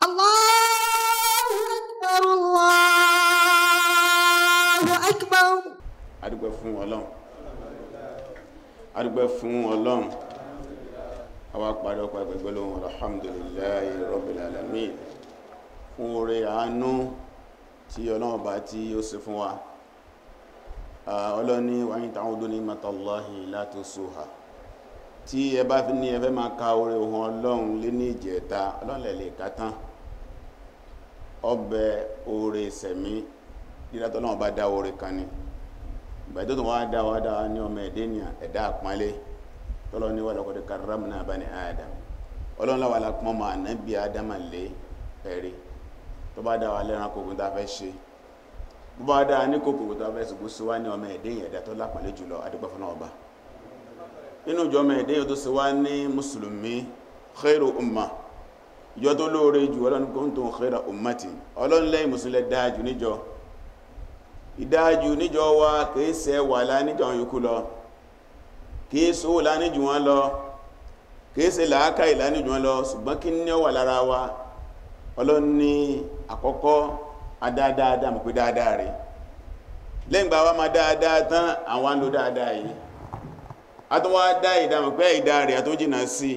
Allahu Akbar, Allahu Akbar. adúpẹ́ fún Ọlọ́run adúpẹ́ fún Ọlọ́run àwa parí ọpẹ́ gbogbo lóhun alhamdulillahi rabbil alamin fún oore àánú tí Ọlọ́run bá tí ó ṣe fún wa. Ọlọ́run ní wa in ta'udu ni'matallahi la tusuha. Tí ẹ bá fi ní ẹ fẹ́ máa ka oore ohun Ọlọ́run lé ní ìjẹta Ọlọ́run lè ká tán. Ọbẹ̀ oore ìsẹ̀mí dídátọ́ náà bá dá oore kan ni ìgbà tó tún wá dá ní ọmọ ẹ̀dá àpọ́nlé tọ́lọ́ ní wa laqad karramna bani Adam. Ọlọ́run láwà lápọ́n ọmọ ànábì Ádámà lé ẹ̀rí tó bá dá wa lẹ́ran kòkòrò tá a fẹ́ ṣe bó bá dá ní kòkòrò tó a fẹ́ ṣùgbọ́n sí wá ní ọmọ ẹ̀dá tó lápọ́nlé jùlọ adúpẹ́ fún ọba nínú ìjọ ọmọ ẹ̀dá tó ṣe wá ní mùsùlùmí khairu umma ìjọ tó lóore jù Ọlọ́run kuntum khaira ummati Ọlọ́run lẹ́yìn mùsùlùmí dáájú níjọ ìdájú níjọ wa kìí ṣe wà láníjọ yòókù lọ kìí sówó láníjù wọn lọ kìí ṣe làákà ìláníjù wọn lọ ṣùgbọ́n kí ní ó wà lára wa Ọlọ́run ní àkọ́kọ́ adáadáa mọ̀ pé dáadáa rẹ̀ lẹ́yìn gbà wá máa dáadáa tán àwọn ń lo dáadáa yìí a tún wá dá ìdámọ̀ pé ìdá rẹ̀ tó jìnà sí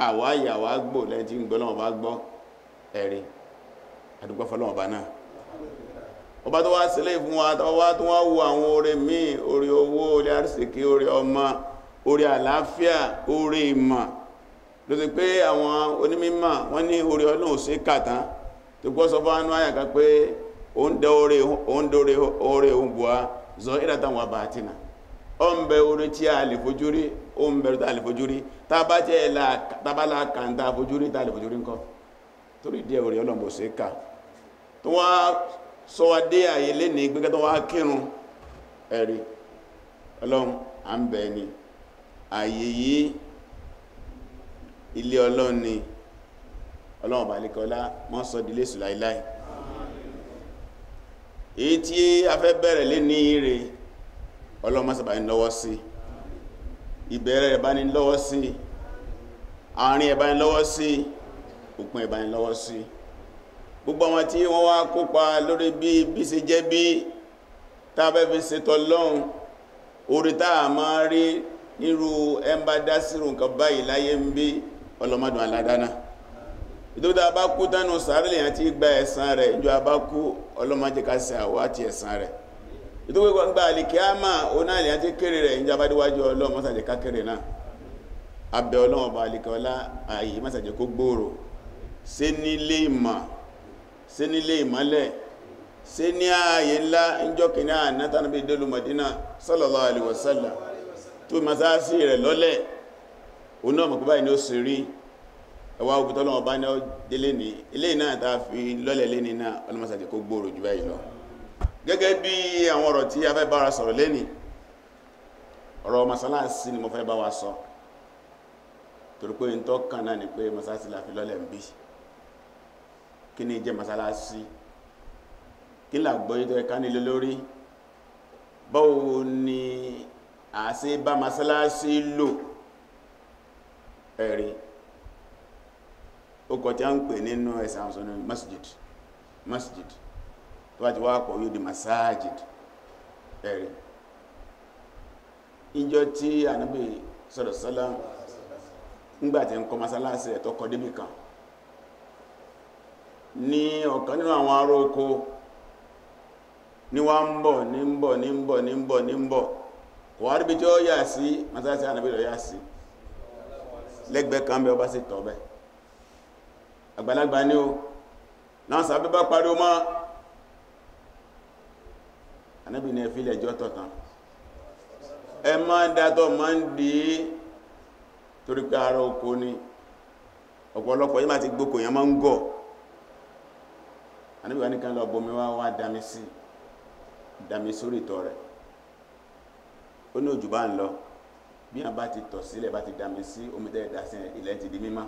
àwa ìyàwó gbò lẹ́yìn tí ń gbọ́ lọ́wọ́ bá gbọ́ ẹ̀rí àdúgbò fọlọ́wọ́ bá náà ọba tó wá sílẹ̀ fún wa tó wá wo àwọn oore míì oore owó oore àrísìkí oore ọmọ oore àlàáfíà oore ìmọ̀ ló ti pé àwọn onímímọ̀ wọ́n ní oore Ọlọ́run sí kàtán tó gbọ́ sọ fún àyàká pé ó ń dẹ oore ohun bùá zọ ìrátà wà bàtínà ó ń bẹ oore tí a lè fojú rí ó ń bẹ̀rù tá a lè fojú rí tábàlá kàńtà fojú rí tá a lè fojú rí ńkọ́ torí díẹ̀ oore Ọlọ́run bò sí kà tó wá sọ wá dé àyè lé ní gbẹ́gbẹ́ tó wá kírun ẹ̀rí Ọlọ́run à ń bẹ̀ ni àyè yìí ilé Ọlọ́run ni Ọlọ́run bá lékọlá mọ́ sọ dílé sù láìláì èyí tí a fẹ́ bẹ̀rẹ̀ lé ní ire Ọlọ́run mọ́sàbà ní lọ́wọ́ sí ìbẹ̀rẹ̀ rẹ̀ bá ní lọ́wọ́ sí àárín ẹ̀ bá ní lọ́wọ́ sí òpin ẹ̀ bá ní lọ́wọ́ sí gbogbo àwọn tí wọ́n wá kópa lórí bí ṣe jẹ́ bí tàbẹ́ fi ṣètò Ọlọ́run orí táà máa rí nírú ẹmbá dásírù nǹkan báyìí láyé ń bí ọlọ́mọdún aládánà ìdókòtà bá kú tánù sàárìlẹ̀ àti gba ẹ̀san rẹ̀ ìjọ bá kú ọlọ́mọdékásẹ̀ àwọ̀ àti ẹ̀san rẹ̀ ìdókòtà gba àlìkíámà onáàlì àti kéré rẹ̀ ìjọba díwájú ọlọ́mọsàjẹ́ kákéré náà abẹ́ ọlọ́mọba àlìkọ́lá ààyè mọ́sàjẹ́ kó gbòòrò sí nílé ìmọ̀ sí nílé ìmọ́lẹ̀ sí ní ààyè ńlá ìjọkìní ànátánàbí ìdólù Mádínà sallallahu alaihi wasallam tó masáàsì rẹ̀ lọ́lẹ̀ oná mọ̀kúbá ní ó sì rí ẹwà òbítọ́lọ́wọ́ bá ní délé ní ilé náà ta fi lọ́lẹ̀ lé ní náà ọlọ́mọsàdé kó gbòòrò jù báyìí lọ gẹ́gẹ́ bí àwọn ọ̀rọ̀ tí a fẹ́ bára sọ̀rọ̀ lẹ́ni ọ̀rọ̀ masáàsì ni mo fẹ́ bá wa sọ torí pé ń tọ́ kan náà ni pé masáàsì la fi lọ́lẹ̀ ń bí kí ni jẹ́ masalasi kí làgbọ́ yìí tó ẹ̀ká nílé lórí báwo ni a ṣe bá masalasi lò ẹ̀rí ó kọ̀ tí a ń pè nínú ẹ̀sà àwọn sọ́nà masjid tó wá ti wá pọ̀ yóò di masajid ẹ̀rí ìjọ tí Ànábì sọ́lá ńgbàtí ń kọ́ masalasi ẹ̀ tó kọ́ débì kan ní ọ̀kan nínú àwọn ará oko ní wá ń bọ̀ kò wá ríbi tí ó yà sí masáàsì Ànábì lọ yà sí lẹ́gbẹ̀ẹ́ kan bẹ́ ọba sí tọ́bẹ̀ àgbàlagbà ní o náà sàbẹ́ bá parí o mọ́ Ànábì ní ẹ̀fílẹ̀ ẹjọ́ tọ̀tàn ẹ máa dátọ̀ máa ń dì í torí pé ará oko ni ọ̀pọ̀lọpọ̀ yí máa ti gbókò yẹn máa ń gọ̀ Ànábì wá ní kan lọ bomi wá dámi sórí ìtọ̀ rẹ̀ ó ní òjò bá ń lọ bí wọ́n bá ti tọ̀ sílẹ̀ bá ti dámi sí omi tẹ́lẹ̀ dá sí ilẹ̀ ti di mímọ́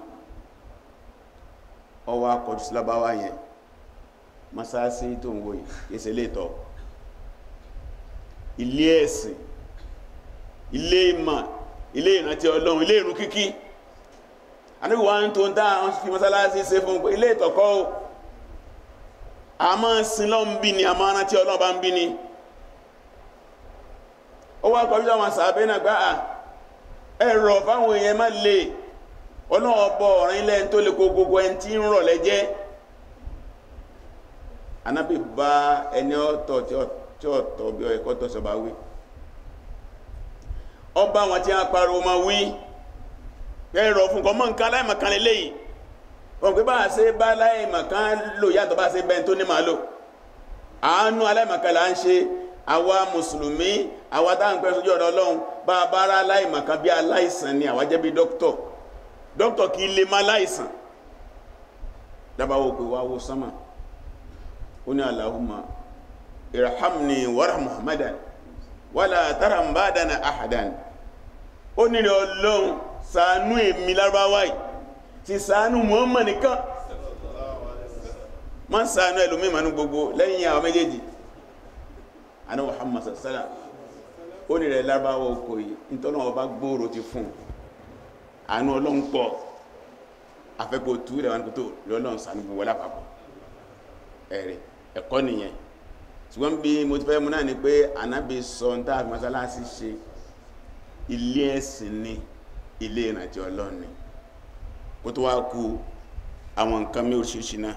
ọwọ́ akọjú sí lábáwá yẹn mọ́sáàsì tó ń wò yìí kéèsè lè tọ̀ ilé ẹ̀sìn ilé ìmọ̀ ilé ìrántí Ọlọ́run ilé ìrun kíkí Ànábì wá ń tó ń dá fi mọ́sálásí ṣe fún ilé ìtọ̀kọ́ o a máa sin lọ́n bí ni a máa rántí Ọlọ́run bá ń bí ni ó wá kọjú àwọn sàábé náà gbá ẹ̀rọ fáwọn èèyàn má lè Ọlọ́run bọ̀ ọ̀rìn ilẹ̀ tó lè kó gbogbo ẹni tí ń rọ̀ lẹ́jẹ́ Ànábì bá ẹni ọ̀tọ̀ tí ọ̀tọ̀ bí ẹ̀kọ́ tó sọ bá wí ọba wọn tí a pariwo ma wí ẹ̀rọ fún kọmọ nǹkan aláìmọ̀kan lè léyìí wọ́n pé bá a ṣe bá aláìmọ̀kan lò yàtọ̀ bá a ṣe bẹ́ẹ̀ tó ní màá lò àánú aláìmọ̀kan là ń ṣe àwa mùsùlùmí àwa táwọn pẹ́ sójú ọ̀dọ̀ Ọlọ́run bá a bá ara aláìmọ̀kan bí aláìsàn ni àwa jẹ́ bí dókítọ̀ kì í lè má láìsàn dábàá wò pé wá wo sánmà ó ní Allahumma irhamni warham Muhammadan wala taram badana ahadan ó nílẹ̀ Ọlọ́run ṣàánú èmi lárúbáwá yìí ti ṣàánú Muhammad nìkan má ṣàánú ẹlòmíì mánú gbogbo lẹ́yìn àwọn méjèèjì àná Muhammad sallallahu ó nílẹ̀ lárúbáwá oko yìí nítorí ọba gbòòrò ti fún àánú Ọlọ́run pọ̀ afẹ́kọ̀ tú rẹ̀ wọn tó lọ́lọ́run ṣàánú gbogbo lápapọ̀ ẹ̀rẹ̀ ẹ̀kọ́ nìyẹn ṣùgbọ́n bí mo ti fẹ́ mú náà ni pé Ànábì sọ ń tàbí mọ́sálásí ṣe ilé ẹ̀sìn ni ilé ìrìnàjò Ọlọ́run ni kó tó wá kú àwọn nǹkan mí oríṣiríṣi náà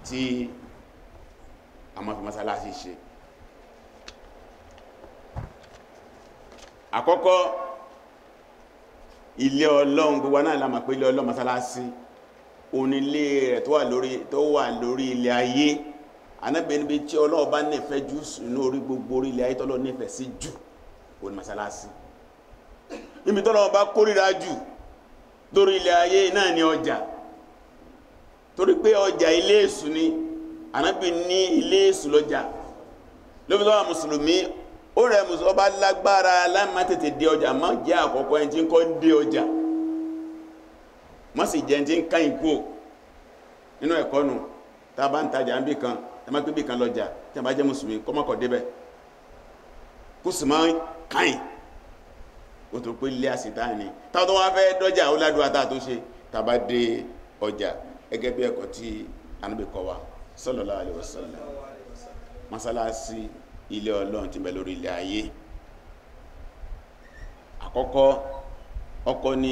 tí a máa fi mọ́sálásí ṣe àkọ́kọ́ ilé Ọlọ́run gbogbo náà la mọ̀ pé ilé Ọlọ́run mọ́sálásí onílé rẹ̀ tó wà lórí ilé ayé Ànábì níbi tí Ọlọ́run bá nífẹ̀ẹ́ jù sínú orí gbogbo orí ilé ayé tọ́lọ́ nífẹ̀ẹ́ sí jù oní mọ́sálásí níbi tọ́lọ́run bá kórìíra jù lórí ilé ayé náà ni ọjà torí pé ọjà ilé èṣù ni Ànábì ní ilé èṣù lọ́jà lóbi tọ́wà mùsùlùmí ó rẹ̀ mùsùlùmí ọba lágbára láìmá tètè dé ọjà má jẹ́ àkọ́kọ́ ẹni tí ń kọ́ dé ọjà má sì jẹ́ ẹni tí ń ká ìkú nínú ẹ̀kọ́ nù tá a bá ń tajà ń bì kan ẹ má gbé bì kan lọ́jà tí a bá jẹ́ mùsùlùmí kọ́ mọ́kọ̀ débẹ̀ kó sì máa káyìn ó tó pé ilé àsìtáà ni táwọn tó wá fẹ́ dọ́jà ó ládùú àtà tó ṣe tàbá dé ọjà gẹ́gẹ́ bí ẹ̀kọ́ tí Ànábì kọ́ wa sallallahu alaihi wasallam mọ́sálásí ilé Ọlọ́run ti bẹ lórí ilé ayé àkọ́kọ́ ọkọ́ ní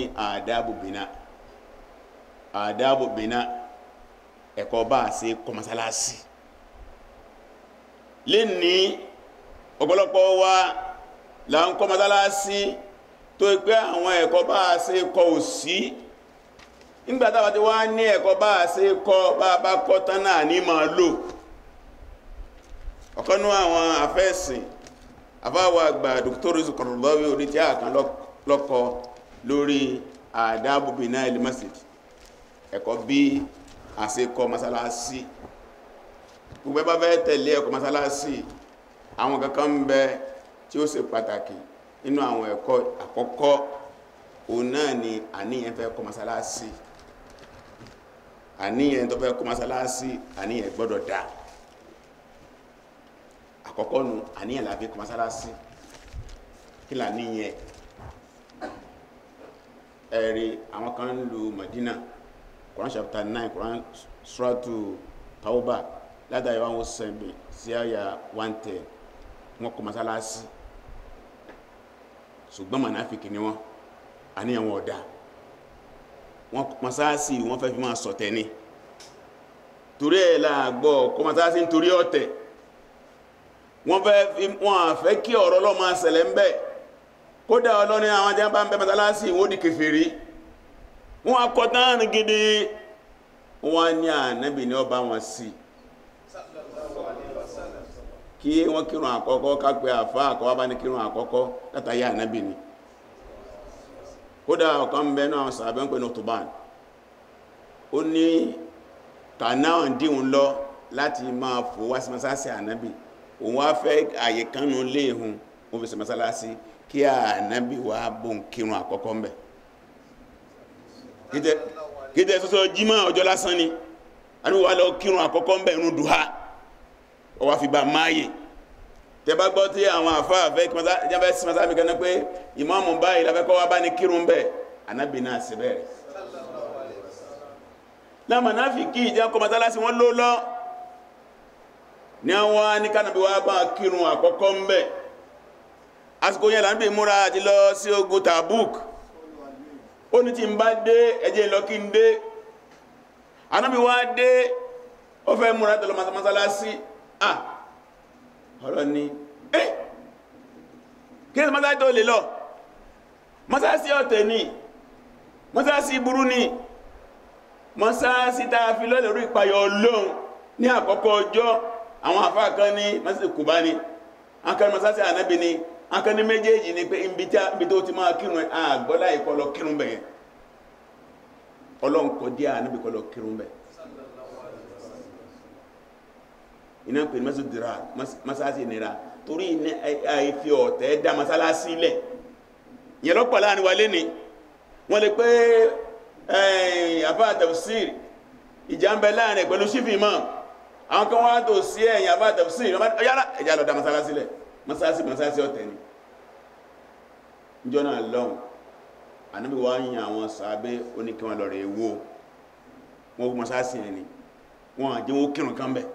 àdábù bìnà ẹ̀kọ́ bá a ṣe kọ́ mọ́sálásí lè ní ọ̀pọ̀lọpọ̀ wa là ń kọ́ mọ́sálásí tó pé àwọn ẹ̀kọ́ bá a ṣe kọ́ ò sí nígbàtà wà tí wá ní ẹ̀kọ́ bá a ṣe kọ́ bá kọ́ tán náà ní máa lò ọ̀kanú àwọn afẹ́sìn afáwà àgbà Dr. Zukarulawi orí tí a kan lọ́kọ lórí àdábù bìnà al-masjid ẹ̀kọ́ bí a ṣe kọ́ mọ́sálásí gbogbo ẹbá fẹ́ tẹ̀lé ẹ̀kọ́ mọ́sálásí àwọn kankan ń bẹ tí ó ṣe pàtàkì nínú àwọn ẹ̀kọ́ àkọ́kọ́ òun náà ni àníyàn fẹ́ kọ́ mọ́sálásí àníyàn tó fẹ́ kọ́ mọ́sálásí àníyàn gbọ́dọ̀ dá àkọ́kọ́ nu àníyàn la fi kọ́ mọ́sálásí kí là níyàn ẹ̀rí àwọn kan ń lu Madina Quran chapter 9 Quran suratu Tawbah látàrí wọn ó sẹ́bẹ̀ sí àyà 110 wọn kọ́ mọ́sálásí ṣùgbọ́n mọ̀náfíkì ni wọ́n àníyàn wọn ọ̀dá wọn mọ́sálásí wọ́n fẹ́ fi máa sọ̀tẹ̀ ni torí ẹ̀ láàgbọ́ kọ́ mọ́sálásí nítorí ọ̀tẹ̀ wọ́n fẹ́ kí ọ̀rọ̀ Ọlọ́run máa ṣẹlẹ̀ ń bẹ kódà Ọlọ́run àwọn jẹ́ bá ń bẹ mọ́sálásí wọ́n di kèfèrí wọ́n akọ̀tán gidi wọ́n ní Ànábì ní ọba wọn sí kí wọ́n kírun àkọ́kọ́ kápẹ́ àfá àkọ́wà bá ní kírun àkọ́kọ́ látàyà Ànábì ni kódà ọ̀kan ń bẹ náà sàbẹ́ ń pè ní Utuban ó ní kànáà díhun lọ láti máa fò wá sí mọ́sálásí Ànábì òun wá fẹ́ àyè kánú léhun ó fi sí mọ́sálásí kí Ànábì wá bóun kírun àkọ́kọ́ ń bẹ gídẹ̀ sọ́sọ́ jímọ̀ ọjọ́ lásán ni àríwá lọ kírun àkọ́kọ́ ń bẹ ìrun dùhá ó wá fi bá máyè tẹbá gbọ́ tí àwọn àfáà fẹ́ sí mọ́sálásí kan náà pé ìmáàmù báyìí láfẹ́kọ́ wá bá ní kírun bẹ̀ Ànábì náà sí bẹ̀rẹ̀ la mùnáfìkí ìjà kọ́ mọ́sálásí wọn ló lọ ní àwọn ní kánàbí wá bá kírun àkọ́kọ́ ń bẹ̀ àsìkò yẹn là ń bè múra àti lọ sí ogun Tabuk ó ní tí ń bá dé ẹjẹ́ lọ kí ń dé Ànábì wá dé ó fẹ́ múra tẹ̀lọ mọ́sálásí ọ̀rọ̀ ni kí ní mọ́sálásí tó lè lọ mọ́sálásí ọ̀tẹ̀ ni mọ́sálásí burú ni mọ́sálásí tá a fi lọ́lẹ̀ orí ìpayọ̀ Ọlọ́run ní àkọ́kọ́ ọjọ́ àwọn àfáà kan ní mọ́sálásí Kùbá ni akẹ́ni mọ́sálásí Ànábì ni akẹ́ni méjèèjì ni pé ibi tó ti máa kírun àgbọ́lá ìkọlọ kírun bẹ̀yẹn Ọlọ́run kọ díẹ̀ Ànábì kọlọ kírun bẹ̀ iná pè ní mọ́sálásí ìnira torí àìfi ọ̀tẹ̀ dá mọ́sálásí lẹ̀ yẹn lọ́pọ̀ láàrin wa lé ní wọ́n lè pé àfáà tafsir ìjà ń bẹ láàrin pẹ̀lú sífì mọ́ àwọn kan wá tó sí ẹ̀yìn àfáà tafsir yára ẹ̀já lọ dá mọ́sálásí lẹ̀ mọ́sálásí ọ̀tẹ̀ ni jọ́nà lọ́hùn Ànábì wá yìn àwọn sàábé oníkí wọn lọ rẹ̀ wó wọn kú mọ́sálásí ẹni wọn àjẹ́ wọn kírun kan bẹ̀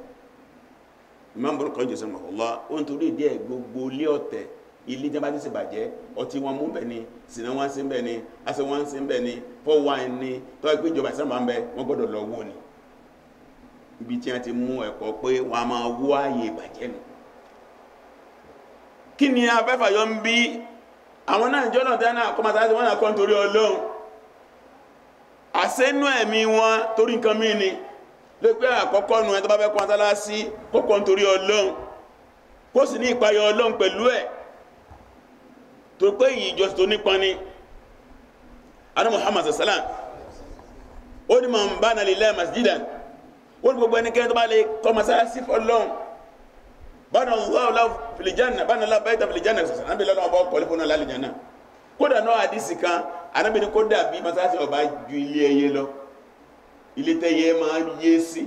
Imam Ibn Qayyim rahimahullah ó ń torí ìdí ẹ̀ gbogbo ilé ọ̀tẹ̀ ilé jẹ́ ti ṣe bàjẹ́ ọtí wọn mú bẹ̀ ni sìnà wọn sí bẹ̀ ni aṣọ wọn sí bẹ̀ ni fọ́wáìn ni tọ́ pé ìjọba ìsìnà máa ń bẹ wọ́n gbọ́dọ̀ lọ wó ni ibi tí wọ́n ti mú ẹ̀kọ́ pé wọ́n a máa wó ààyè ìbàjẹ́ nù kí ni afẹ́fàyọ ń bí àwọn náà ìjọ́nà dáná kọmọsáàtì wọ́n náà kọ́ nítorí Ọlọ́run àṣẹ́nú ẹ̀mí wọn torí nǹkan mí ni lè pé àkọ́kọ́ nù ẹ̀ tó bá fẹ́ kọ́ mọ́sálásí kọ́kọ́ nítorí Ọlọ́run kó sì ní ìpayọ Ọlọ́run pẹ̀lú ẹ̀ tó pé ìjọsìn tó nípọn ni adé Muhammad sallam ó ní man bana lillahi masjidan ó ní gbogbo ẹnikẹ́ni tó bá lè kọ́ mọ́sálásí fọ́lọ́run bana Allahu lahu fil janna bana Allahu baytan fil janna Ànábì lọ́nà ọba kọ́lé fún ọlá janna kódà náà àdísì kan Ànábì ní kódà bí mọ́sálásí ọba ju ilé ẹyẹ lọ ilé tẹ́yẹ máa yé sí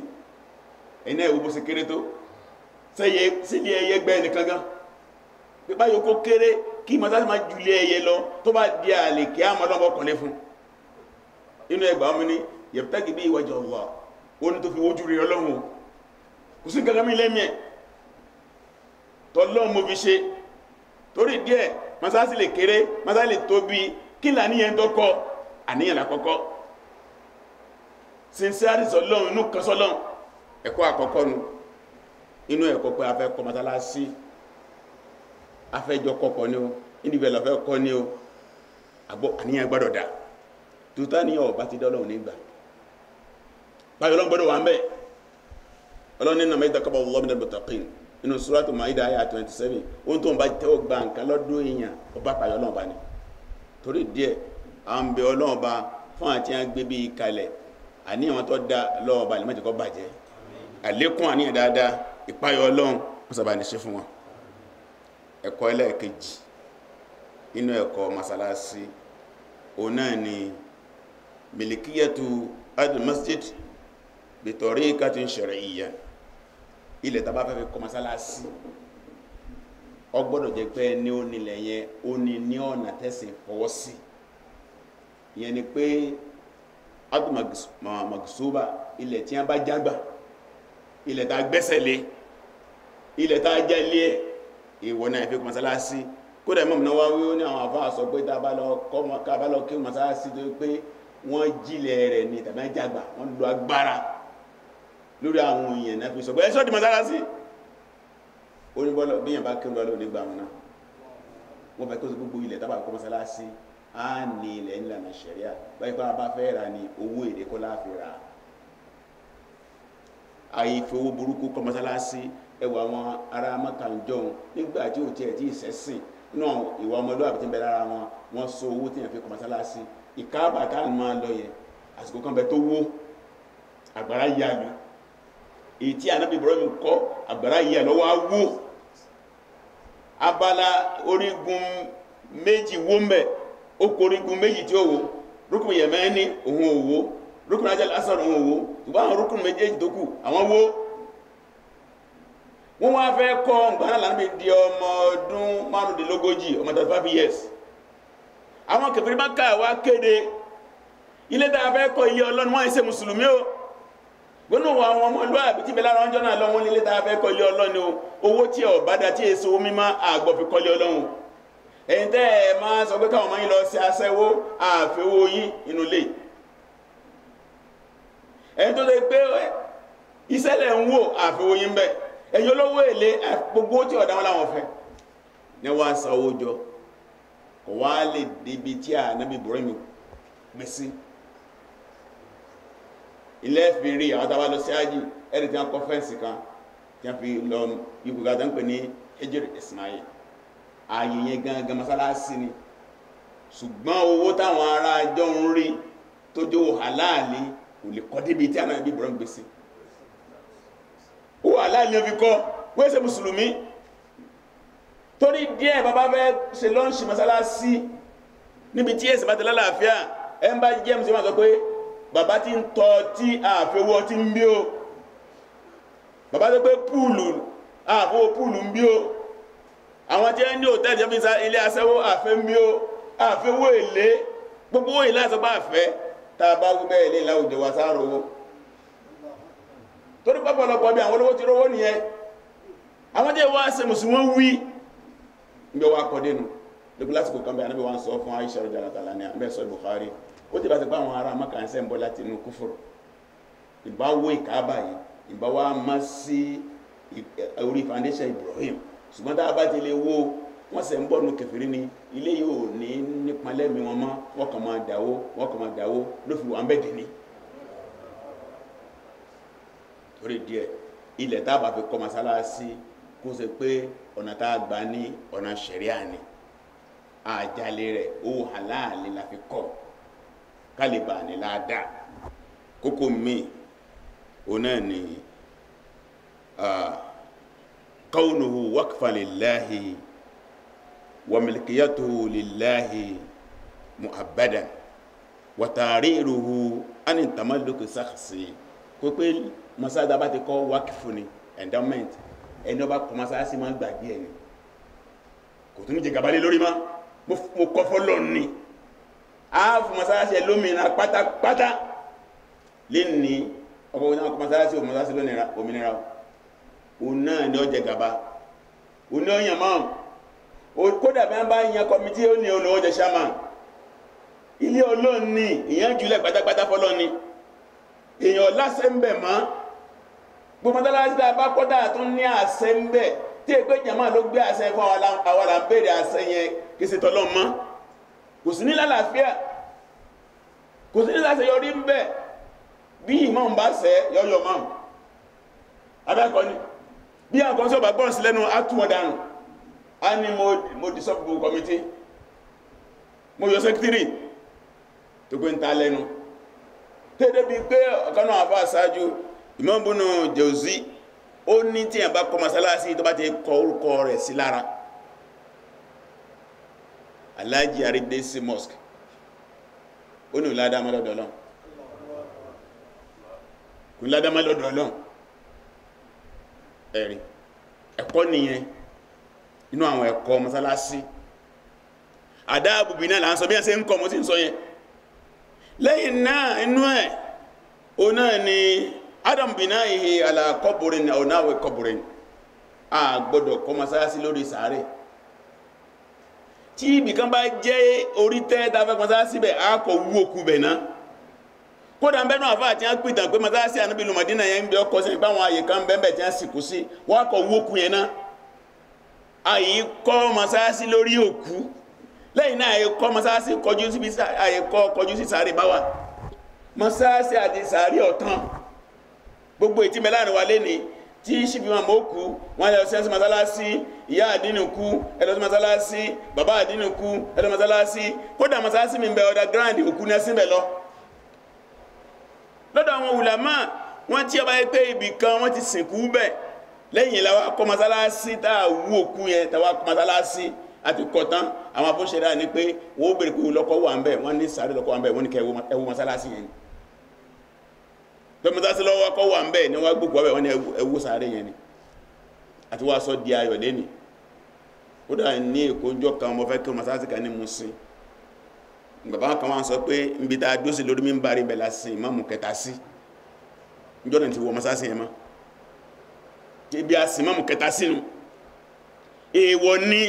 ẹ̀nà ìwò bó ṣe kéré tó sílé ẹyẹ gbẹ́ nìkan gan pípa yóò kó kéré kí mọ́sálásí máa ju ilé ẹyẹ lọ tó bá di àlè kí á mọ́ lọ́mọ kọ́lé fún inú ẹgbà ọmọ ní yabtagi bí wajha Allah ó ní tó fi wójú rí Ọlọ́run kò sí nǹkan mi lẹ́mìí ẹ̀ tọ́lọ́run mo fi ṣe torí díẹ̀ mọ́sálásí lè kéré mọ́sálásí lè tóbi kí làníyàn tó kọ àníyàn lákọ́kọ́ sincerity sọ́lọ́run inú kan sọ́lọ́run ẹ̀kọ́ àkọ́kọ́ nu inú ẹ̀kọ́ pé a fẹ́ kọ́ mọ́sálásí a fẹ́ jọ kọ́kọ́ ní o individual a fẹ́ kọ́ ní o àgbọ́ àníyàn gbọ́dọ̀ dá tuta ní ọba ti dọ́lọ́run nígbà báyọ̀ Ọlọ́run gbọ́dọ̀ wà ń bẹ̀ Ọlọ́run ní nàmẹ́ ìdákọ́bọ̀ Allahu minal muttaqin inú Suratul Maida ayah 27 ohun tó ń bá tẹ́wọ́ gba nǹkan lọ́dún èèyàn ọba pàyọ̀ Ọlọ́run bá ní torí díẹ̀ à ń bẹ Ọlọ́run bá fún àti àgbé bí kalẹ̀ àníyàn tó dá lọ́wọ́ bá lè mẹ́jọ kọ́ bàjẹ́ àlékún àníyàn dáadáa ìpáyọ̀ Ọlọ́run wọ́n sábà ní ṣe fún wọn ẹ̀kọ́ ẹlẹ́ẹ̀kejì inú ẹ̀kọ́ masalasi òun náà ni milikiyatu al-masjid bi tariqatin shar'iyya ilẹ̀ tàbá fẹ́ kọ́ masalasi ó gbọ́dọ̀ jẹ́ pé ní ó nílẹ̀ yẹn ó ní ọ̀nà tẹ́sìn fọwọ́ sí ìyẹn ni pé adu magsuba ilẹ̀ tí a bá jágbà ilẹ̀ tá gbẹ́sẹ̀ lé ilẹ̀ tá jẹ́ lé ìwọ náà fi kọ́ masalasi kódà Imam Nawawi ó ní àwọn àfáà sọ pé tá bá lọ kí masalasi tó pé wọ́n jílẹ̀ rẹ̀ ní tàbí jágbà wọ́n lo agbára lórí àwọn èèyàn náà fi sọ pé ẹ̀ṣọ́ di masalasi ó ní bọ́lọ̀ bí yàn bá kí lọ́lọ́ nígbà wọn náà wọ́n fẹ́ kó sí gbogbo ilẹ̀ tá bá kọ́ masalasi a ní ilẹ̀ ìlànà ṣẹ̀ríà báyìí pé a bá fẹ́ ra ní owó èdè kọ́ láàfi ra àyífi owó burúkú kọ́ mọ́sálásí ẹwà àwọn ará mọ́kànjọ́un nígbà tí ò tiẹ̀ tí ìṣẹ́sìn inú ìwà ọmọlúwàbí tí ń bẹ lára wọn wọ́n so owó tí yẹn fi kọ́ mọ́sálásí ìkáàbà tá à ń máa lọ yẹn àsìkò kan bẹ tó wó àgbàrá yà mí èyí tí Ànábì Ibrahim kọ́ àgbàrá yà lọ́wọ́ á wó abala orígun méjì wó mbẹ ó korígun méjì tí ó wó rúkùn Yẹmẹ́ni òun òwó rúkùn Hajar al-Aswad òun òwó ṣùgbọ́n àwọn rúkùn méjèèjì tó kù àwọn wó wọ́n wá fẹ́ kọ́ ǹgbọ́n Ànábì di ọmọ ọdún 35 ọmọ 35 years àwọn kèfèrí Mákà wá kéde ilé tá a fẹ́ kọ́ ilé Ọlọ́run wọ́n ṣe mùsùlùmí o gbónú àwọn ọmọlúwàbí tí bẹ lára ọjọ́ náà lọ́wọ́ nílé tá a fẹ́ kọ́lé Ọlọ́run o owó tí ọ̀ bá dá tí èso mímọ́ àgbọ̀ fi kọ́lé Ọlọ́run ẹ̀yin tẹ́ ẹ máa sọ pé káwọn ọmọ yín lọ sí aṣẹ́wó àfẹ́wó yín inú ilé ẹ̀yin tó lè pé ìṣẹ̀lẹ̀ ń wò àfẹ́wó yín bẹ́ẹ̀ ẹ̀yin olówó èlé gbogbo tí ọ̀dá wọn láwọn fẹ́ ní wọ́n san owó jọ kò wá lè débi tí Ànábì Ibrahim gbé sí ilé fi rí àwọn tàbá lọ sí ájì ẹ̀rì tí wọ́n kọ́ fẹ́ǹsì kan tí wọ́n fi lọ ipò gàdá ń pè ní Hijr Ismail ààyè yẹn gangan masalasi ni ṣùgbọ́n owó táwọn ará jọ ń rí tó jẹ́ halali kò lè kọ́ débi tí Ànábì Ibrahim gbé sí ó halali fi kọ́ wọ́n ṣe mùsùlùmí torí díẹ̀ bàbá fẹ́ ṣe lọ́nṣì masalasi níbi tí ẹ̀sìn bá ti lálàáfíà ẹ̀ ń bá jẹ́ mùsùlùmí sọ pé bàbá tí ń tọ́ tí àfẹ́wọ́ tí ń bí o bàbá tó pé púùlù àfẹ́wọ́ púùlù ń bí o àwọn tí ẹ ní òtẹ́lì jẹ́ fíìsá ilé aṣẹ́wó àfẹ́ ń bí o àfẹ́wọ́ èlé gbogbo owó ìlà àṣọpá àfẹ́ tá a bá wú bẹ́ẹ̀ ilé ìlàwùjọ wa sáàrò owó torí pọ́pọ̀lọpọ̀ bí àwọn olówó ti rówó nìyẹn àwọn tí wọ́n ṣe mùsùlùmí wí ń bẹ wá kọ́ dénú lókè lásìkò kan bẹ Ànábì wa ń sọ fún Aisha radhiyallahu ta'ala anha bẹ́ẹ̀ sọ Bukhari ó ti bá ti pa àwọn ará Mákà ń sẹ́ ń bọ́ láti inú kúfùrù ìbá wó ìkáàbà yìí ìbá wá má sí orí foundation Ibrahim ṣùgbọ́n tá a bá ti lè wó wọ́n sẹ́ ń bọ́ nù kẹfìrí ni ilé yóò ní nípalẹ́mí wọn mọ́ wọ́n kàn máa dáwó ló fi wà ń bẹ̀dẹ̀ ní torí díẹ̀ ilẹ̀ tá a bá fi kọ́ mọ́sálásí kó ṣe pé ọ̀nà tá a gbà ní ọ̀nà ṣẹ̀ríà ni àjálẹ̀ rẹ̀ ó halali la fi kọ́ kálíbà ní láàdá kókó mi o náà ni kaunuhu waqfan lillahi wa milkiyatuhu lillahi mu'abbadan wa tariruhu ani tamalluki shakhsi kó pé masada bá ti kọ́ wákìfù ni endowment ẹni ọba kọ́ masasi máa gbàgbé ẹni kò tún ní jẹ gàbálé lórí ma mo kọ́ fọ́lọ́ ni ààfù masalasi lómìnira pátápátá lè ní ọkọ̀ òun náà masalasi òmìnira òun náà ni ó jẹ gàba òun náà yàn máa kódà bí wọ́n bá yan kọmití ó ní olówó jẹ sáàmà ilé Ọlọ́run ní ìyẹn jùlẹ̀ pátápátá fọ́lọ́ ni èèyàn lásẹ̀ ń bẹ̀ mọ́ gbogbo masalasi tá a bá kọ́dà tún ní àṣẹ ń bẹ̀ tí èpé jàmá ló gbé àṣẹ fún àwọn àbẹ̀rẹ̀ àṣẹ yẹn kì í ṣe tọ́lọ́ mọ́ kò sí ní lálàáfíà kò sí ní láti yọrí ń bẹ̀ bí ìmọ̀ ń bá sẹ́ yọ́yọ̀ mọ́ abẹ́kọ́ ni bí àkọ́ sí ọba gbọ́n sí lẹ́nu átúwọ̀ dànù a ní mo disọ́pù kọmítí mo yọ sẹ́kítírì tó gbé ń ta lẹ́nu tẹ́lẹ̀ bí pé ọ̀kan náà àfáà ṣáájú Imam Ibn Jawzi ó ní tí yàn bá kọ́ masalasi tó bá ti kọ orúkọ rẹ̀ sí lára Alhaji Aridesi Mosque ó ní ìlàdámá lọ́dọ̀ Ọlọ́run kò ìlàdámá lọ́dọ̀ Ọlọ́run ẹ̀rí ẹ̀kọ́ nìyẹn inú àwọn ẹ̀kọ́ mọ́sálásí àdáàbùbì náà là ń sọ bí ẹ̀ ṣe ń kọ́ mọ́ sí ń sọ yẹn lẹ́yìn náà inú ẹ̀ o náà ni adam bina'ihi ala qabrin aw nawi qabrin a gbọ́dọ̀ kọ́ mọ́sálásí lórí sàárè tí ibìkan bá jẹ́ orí tẹ́ tafẹ́ mọ́sálásí bẹ̀ á kọ̀ wú òkú bẹ̀ náà kódà ń bẹ́nu àfá àti wọ́n pìtàn pé mọ́sálásí Ànábì ìlú Mádínà yẹn ń bẹ ọkọ̀ sí nípa àwọn àyè kan bẹ́ẹ̀ tí wọ́n sì kú sí wọ́n kọ̀ wú òkú yẹn náà àyè kọ́ mọ́sálásí lórí òkú lẹ́yìn náà àyè kọ́ mọ́sálásí kọjú sí sàárè bá wà mọ́sálásí àti sàárè ọ̀tán gbogbo ìtí mẹ́láàrin wa lé ní tí ṣíbi wọn mọ́ kú wọ́n lọ sí mọ́sálásí ìyá àdínì kú ẹlọ sí mọ́sálásí bàbá àdínì kú ẹlọ mọ́sálásí kódà mọ́sálásí mi bẹ ọ̀dà grand òkú ní ẹsìn bẹ̀ lọ lọ́dọ̀ àwọn ulama wọ́n tí ọba pé ibì kan wọ́n ti sìnkú bẹ̀ lẹ́yìn la wá kọ́ mọ́sálásí tá a wú òkú yẹn tá a wá kọ́ mọ́sálásí àti kọ̀tán àwọn afọ́ṣẹ́dá ní pé wọ́n bèèrè pé lọ́kọ́ wà ń bẹ̀ wọ́n ní sàárè lọ́kọ́ wà ń bẹ̀ wọ́n ní kẹ́ ẹwú mọ́sálásí yẹn lọ́mọ́sálásí lọ́wọ́ kọ́ wà ń bẹ̀ ní wọ́n gbogbo ọbẹ̀ wọ́n ní ẹwú sàárè yẹn ni àti wọ́n sọ di ayọ̀ lẹ́ni ó dà ní èkó jọ kan mo fẹ́ kí mọ́sálásí kan ní Mùsìn bàbá kan wọ́n sọ pé nbí tá a dó sí lórí mímbàrí bẹ̀ lásìn ìmáàmù kẹta sí níjọ́ náà ti wọ mọ́sálásí yẹn mọ́ ibi àsìmọ́mù kẹta sínú èèwọ̀ ní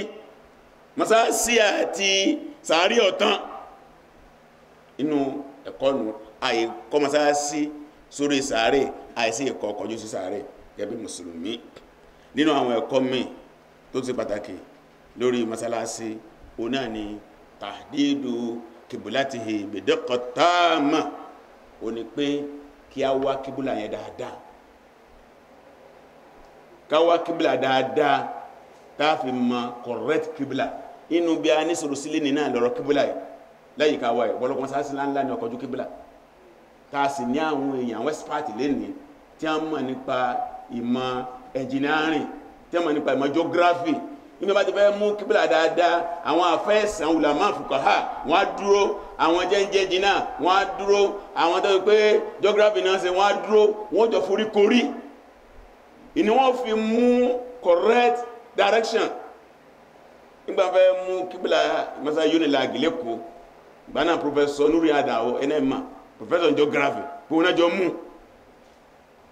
mọ́sálásí àti sàárì ọ̀tán inú ẹ̀kọ́ nù àìkọ́ mọ́sálásí sórí sàárè àìsí ẹ̀kọ́ kọjú sí sàárè gẹ́gẹ́ mùsùlùmí nínú àwọn ẹ̀kọ́ míì tó ti pàtàkì lórí mọ́sálásí òun náà ni tahdidu kibulatihi bidiqqat tamma ó ní pé kí a wá kíbùlà yẹn dáadáa ká wá kíbùlà dáadáa tá a fi mọ correct kíbùlà inú bí a ní sọ̀rọ̀ sílé nínú àlọ́rọ̀ kíbùlà yìí lẹ́yìn ká wá ẹ̀ bọ́lọ́kọ́ mọ́sálásí ńláńlá ní ọkọ̀jú kíbùlà tá a sì ní àwọn èèyàn àwọn expert lẹ́ni tí a mọ̀ nípa ìmọ̀ engineering tí a mọ̀ nípa ìmọ̀ geography nígbà bá ti fẹ́ mú kíbílà dáadáa àwọn àfẹ́ẹ̀sán ulama fuqaha wọ́n á dúró àwọn jẹ́ǹjẹ́ jìnnà wọ́n á dúró àwọn tó pé geography náà ṣe wọ́n á dúró wọ́n jọ forí korí ìní wọ́n fi mú correct direction nígbà fẹ́ mú kíbílà masa unilag lẹ́kọ̀ọ́ gbaná professor Nuri Adao ẹnẹ́mà professor geography pé wọ́n náà jọ mú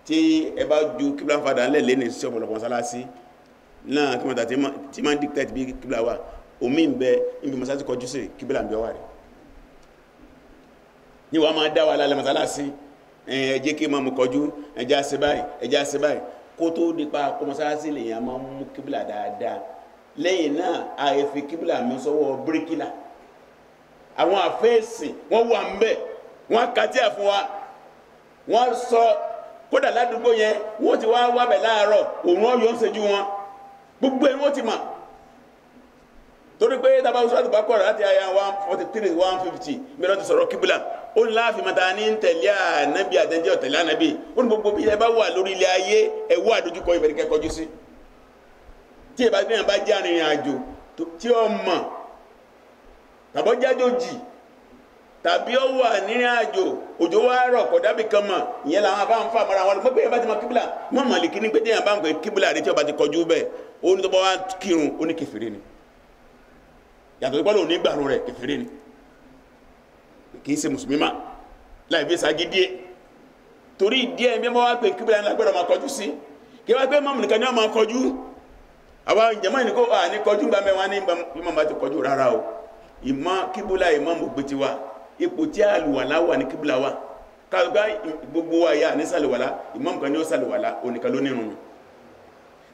tí ẹ bá ju kíbílà fàdà ńlẹ̀ lẹ́nu sí ọ̀pọ̀lọpọ̀ mọ́sálásí náà kí wọ́n tà tí máa ń dictate bí kíbílà wà omi ń bẹ níbi mọ́sálásí kọjú sí kíbílà ń bẹ wà rẹ̀ ní wàá máa dá wa lálẹ́ mọ́sálásí ẹ jẹ́ kí máa mú kọjú ẹjẹ́ àṣẹ báyìí ẹjẹ́ àṣẹ báyìí kó tó nípa kó mọ́sálásí lèèyàn máa mú kíbílà dáadáa lẹ́yìn náà àyè fi kíbílà mi sọ́wọ́ bíríkìlà àwọn àfẹ́ẹ̀sì wọ́n wà ń bẹ̀ wọ́n kàtí àfún wa wọ́n sọ kódà ládùúgbò yẹn wọ́n ti wá wábẹ̀ láàárọ̀ òun ọ̀yọ́ ń ṣẹ́jú wọn gbogbo ẹni wọ́n ti mọ̀ torí pé tàbá sọ́rọ̀ tó bá kọ̀rọ̀ láti àyà 143 150 mẹ́rọ ti sọ̀rọ̀ kíbùlà ó ní láàfin mata ní tẹ̀lé ànábì àtẹ́jẹ́ ọ̀tẹ̀lé ànábì ó ní gbogbo bí ẹ bá wà lórí ilẹ̀ ayé ẹwọ́ àdójúkọ ìbẹ̀rẹ̀ kọjú sí tí ẹ bá gbé yàn bá jẹ́ arìnrìn àjò tí ó mọ̀ tàbọ́ jájòjì tàbí ó wà nírìn àjò òjò wá rọ̀ kọ̀ dábì kan mọ̀ ìyẹn làwọn afá ń fà mọ́ra wọn gbogbo yẹn bá ti mọ kíbùlà mọ́ mọ̀ lè kí ní pé téèyàn bá ń pè kíbùlà rẹ tí ó bá ti kọjú bẹ́ẹ̀ ó ní tó bá wá kírun ó ní kèfèrí ni yàtọ̀ tó pọ́lọ̀ onígbàrún rẹ̀ kèfèrí ni kìí ṣe mùsùlùmí má láì fi ṣàgídí torí díẹ̀ bí wọ́n wá pè kíbùlà ńlá gbọ́dọ̀ máa kọjú sí kí wọ́n pé mọ́mù nìkan ní wọ́n máa kọjú àwọn ìjẹ̀mọ́ ìníkó ní kọjú gbà mẹ́wàá ní ìmọ̀ bá ti kọjú rárá o ìmọ̀ kíbùlà ìmọ̀ mọ̀ gbé ti wa ipò tí àlùwàlá wà ní kíbùlà wa káàgbá gbogbo wa yà ní sàlùwàlá ìmọ̀ nǹkan ní ó sàlùwàlá oníkan ló nírun